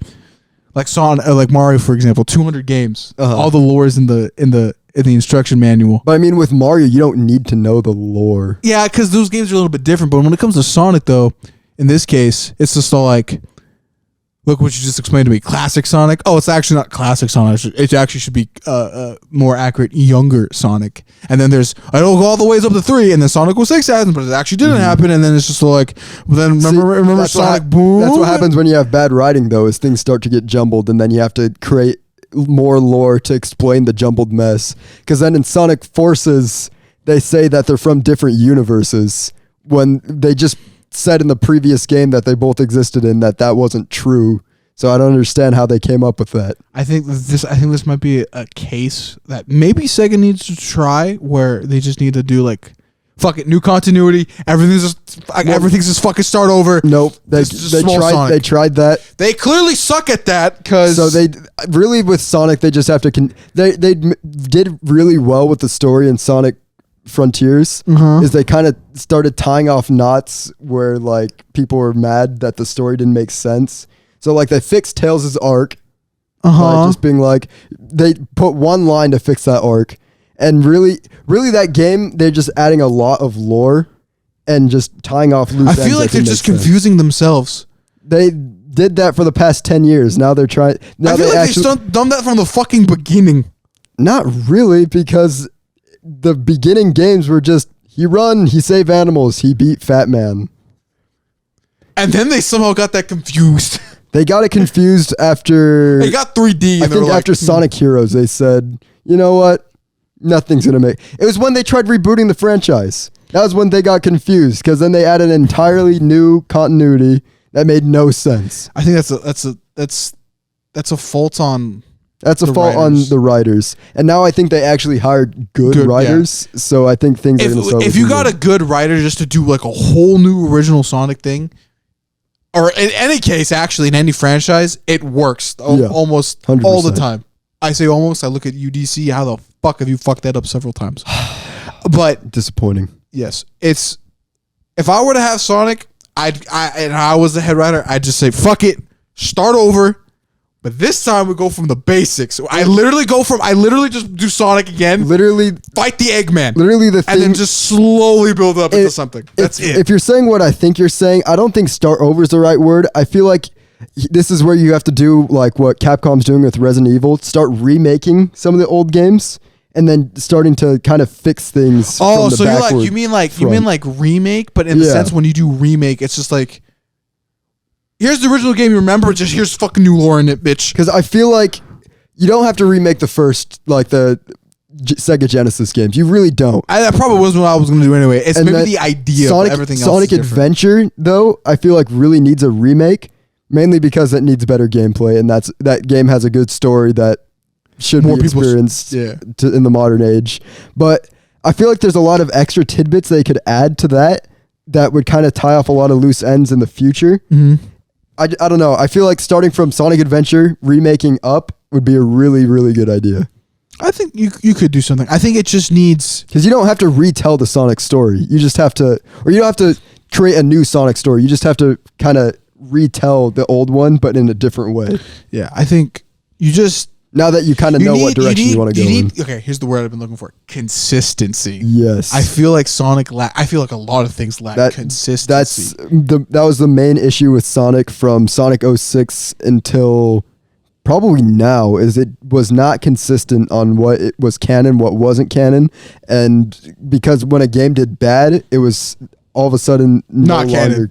like like Mario, for example, 200 games, all the lore is in the instruction manual. But I mean, with Mario, you don't need to know the lore. Yeah, because those games are a little bit different. But when it comes to Sonic, though, in this case, it's just all like, look what you just explained to me. Classic Sonic. Oh, it's actually not classic Sonic. It actually should be more accurate, younger Sonic. And then it'll go all the ways up to 3, and then Sonic 06 happens, but it actually didn't happen. And then it's just like, then remember Sonic Boom? That's what happens when you have bad writing, though, is things start to get jumbled, and then you have to create more lore to explain the jumbled mess. Because then in Sonic Forces, they say that they're from different universes when they just said in the previous game that they both existed in that wasn't true. So I don't understand how they came up with that. I think this might be a case that maybe Sega needs to try, where they just need to do like, fuck it, new continuity. Everything's just fucking start over. Nope. They tried that. They clearly suck at that, because so they really, with Sonic, they just have to they did really well with the story in Sonic Frontiers. Is they kind of started tying off knots where like people were mad that the story didn't make sense. So like they fixed Tails' arc by just being like, they put one line to fix that arc, and really that game, they're just adding a lot of lore and just tying off loose ends. I feel like they're just confusing themselves. They did that for the past 10 years. Now they're trying. I feel like they've done that from the fucking beginning. Not really, because the beginning games were just, he run, he save animals, he beat Fat Man. And then they somehow got that confused. They got it confused after... They got 3D. I think after Sonic Heroes, they said, you know what? Nothing's going to make... It was when they tried rebooting the franchise. That was when they got confused, because then they added an entirely new continuity that made no sense. I think that's a fault on... That's a fault on the writers. And now I think they actually hired good writers. Yeah. So I think things are going to start. If you got a good writer just to do like a whole new original Sonic thing, or in any case, actually, in any franchise, it works almost 100%. All the time. I say almost. I look at UDC. How the fuck have you fucked that up several times? But disappointing. Yes. It's, if I were to have Sonic, and I was the head writer, I'd just say, fuck it, start over. But this time we go from the basics. I literally just do Sonic again. Literally fight the Eggman. Literally the thing. And then just slowly build up into something. That's it. If you're saying what I think you're saying, I don't think start over is the right word. I feel like this is where you have to do like what Capcom's doing with Resident Evil. Start remaking some of the old games and then starting to kind of fix things. Oh, so you mean like remake, but in the sense when you do remake, it's just like, here's the original game you remember, just here's fucking new lore in it, bitch. Because I feel like you don't have to remake the first, like the Sega Genesis games. You really don't. That probably wasn't what I was going to do anyway. It's maybe the idea of everything else. Sonic Adventure, though, I feel like really needs a remake, mainly because it needs better gameplay, and that game has a good story that should be experienced in the modern age. But I feel like there's a lot of extra tidbits they could add to that would kind of tie off a lot of loose ends in the future. Mm-hmm. I don't know. I feel like starting from Sonic Adventure, remaking Up would be a really, really good idea. I think you could do something. I think it just needs... Because you don't have to retell the Sonic story. You just have to... Or you don't have to create a new Sonic story. You just have to kind of retell the old one, but in a different way. Yeah, I think you just... Now that you kind of know what direction you want to go in. Okay, here's the word I've been looking for. Consistency. Yes. I feel like I feel like a lot of things lack consistency. That was the main issue with Sonic from Sonic 06 until probably now, is it was not consistent on what it was canon, what wasn't canon. And because when a game did bad, it was all of a sudden not canon.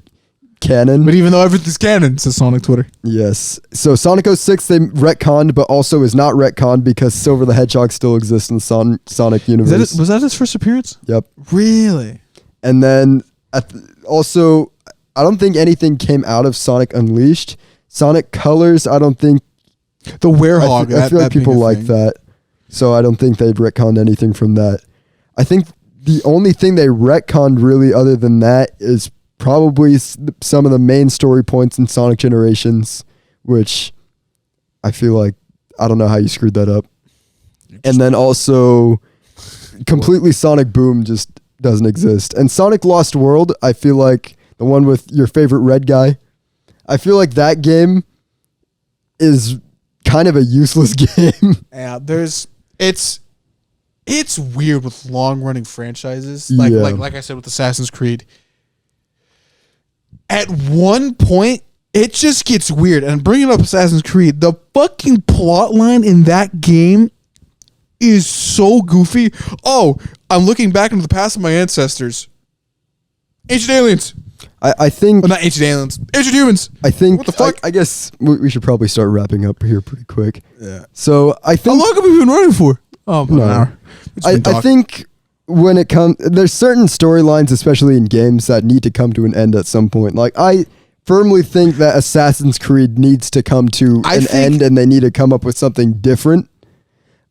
But even though everything's canon, says Sonic Twitter. Yes. So Sonic 06, they retconned, but also is not retconned because Silver the Hedgehog still exists in the Sonic universe. Was that his first appearance? Yep. Really? And then also, I don't think anything came out of Sonic Unleashed. Sonic Colors, I don't think... The Werehog. I feel like people like that. So I don't think they've retconned anything from that. I think the only thing they retconned really other than that is probably some of the main story points in Sonic Generations, which I feel like, I don't know how you screwed that up. And then also completely Sonic Boom just doesn't exist. And Sonic Lost World, I feel like the one with your favorite red guy, I feel like that game is kind of a useless game. Yeah, it's weird with long running franchises. Like I said with Assassin's Creed. At one point, it just gets weird. And bringing up Assassin's Creed, the fucking plot line in that game is so goofy. Oh, I'm looking back into the past of my ancestors. Ancient aliens. I think... Well, not ancient aliens. Ancient humans. I think... What the fuck? I guess we should probably start wrapping up here pretty quick. Yeah. So, I think... How long have we been running for? Oh, an hour. I think when it comes... There's certain storylines, especially in games, that need to come to an end at some point. Like, I firmly think that Assassin's Creed needs to come to an end, and they need to come up with something different.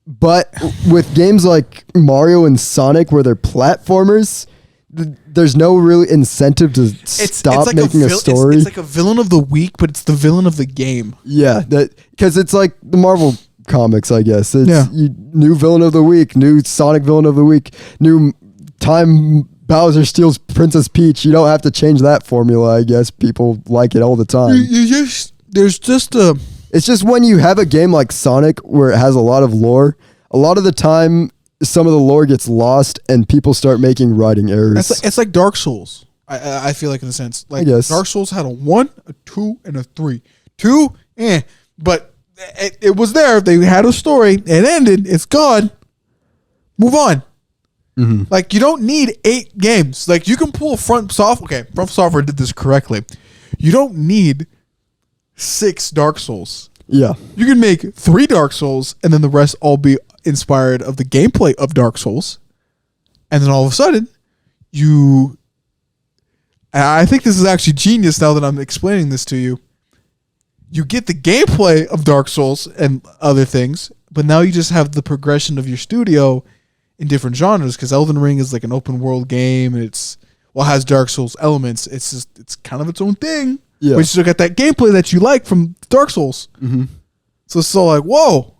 But with games like Mario and Sonic, where they're platformers... There's no real incentive to stop like making a story. It's like a villain of the week, but it's the villain of the game. Yeah, because it's like the Marvel comics, I guess. It's new villain of the week, new Sonic villain of the week, new time Bowser steals Princess Peach. You don't have to change that formula, I guess. People like it all the time. There's just a... It's just when you have a game like Sonic where it has a lot of lore, a lot of the time... some of the lore gets lost and people start making writing errors. It's like Dark Souls. I feel like in a sense. Like I guess. Dark Souls had a 1, a 2, and a 3. 2, but it was there. They had a story. It ended. It's gone. Move on. Mm-hmm. Like you don't need 8 games. Like you can pull Front Software did this correctly. You don't need 6 Dark Souls. Yeah. You can make 3 Dark Souls and then the rest all be inspired of the gameplay of Dark Souls, and then all of a sudden I think this is actually genius now that I'm explaining this to you. You get the gameplay of Dark Souls and other things, but now you just have the progression of your studio in different genres, because Elden Ring is like an open world game, and has Dark Souls elements. It's kind of its own thing. Yeah. But you still got that gameplay that you like from Dark Souls. Mm-hmm. So it's so like, whoa.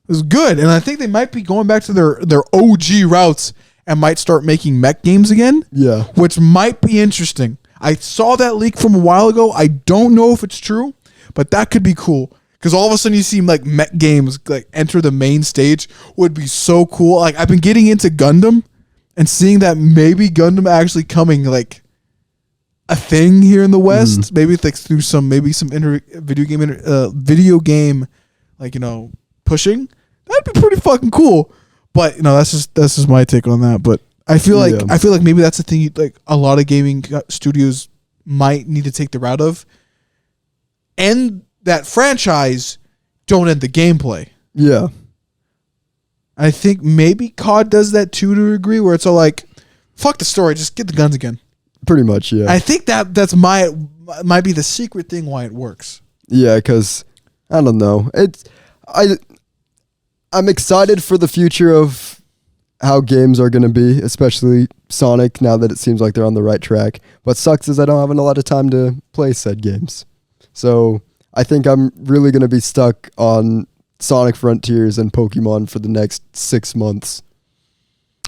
It was good, and I think they might be going back to their OG routes and might start making mech games again. Yeah, which might be interesting. I saw that leak from a while ago. I don't know if it's true, but that could be cool, because all of a sudden you see like mech games like enter the main stage. Would be so cool. Like I've been getting into Gundam and seeing that maybe Gundam actually coming like a thing here in the West. Maybe it's like through some video game like pushing. That'd be pretty fucking cool. But that's just my take on that. But I feel like maybe that's the thing like a lot of gaming studios might need to take the route of. End that franchise, don't end the gameplay. Yeah. I think maybe COD does that too, to a degree, where it's all like, fuck the story, just get the guns again. Pretty much, yeah. I think that's might be the secret thing why it works. Yeah, because I don't know. I'm excited for the future of how games are going to be, especially Sonic, now that it seems like they're on the right track. What sucks is I don't have a lot of time to play said games. So I think I'm really going to be stuck on Sonic Frontiers and Pokemon for the next 6 months.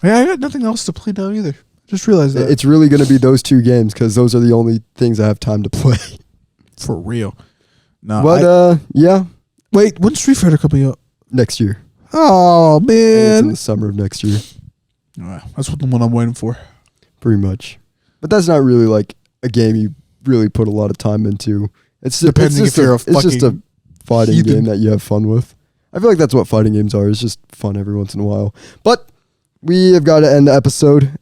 Yeah, I got nothing else to play now either. Just realized that. It's really going to be those 2 games because those are the only things I have time to play. For real. No, but, yeah. Wait, when's Street Fighter coming up? Next year. Oh, It's man. in the summer of next year. That's the one I'm waiting for. Pretty much. But that's not really like a game you really put a lot of time into. It's just a fighting game that you have fun with. I feel like that's what fighting games are. It's just fun every once in a while. But we have got to end the episode.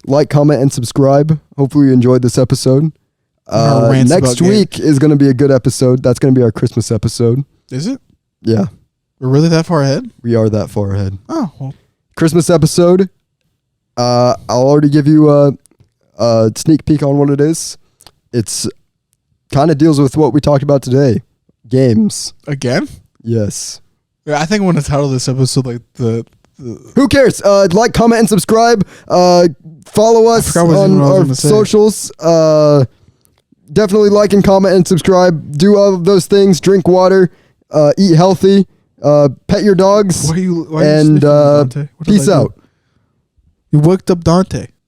Like, comment, and subscribe. Hopefully you enjoyed this episode. Next week is going to be a good episode. That's going to be our Christmas episode. Is it? Yeah. We're really that far ahead? We are that far ahead. Oh, well. Christmas episode. I'll already give you a sneak peek on what it is. It's kind of deals with what we talked about today. Games. Again? Yes. Yeah, I think I'm going to title this episode like the Who cares? Like, comment, and subscribe. Follow us on our socials. Definitely like and comment and subscribe. Do all of those things. Drink water. Eat healthy. Pet your dogs. Why are you and Dante? peace out. You worked up Dante.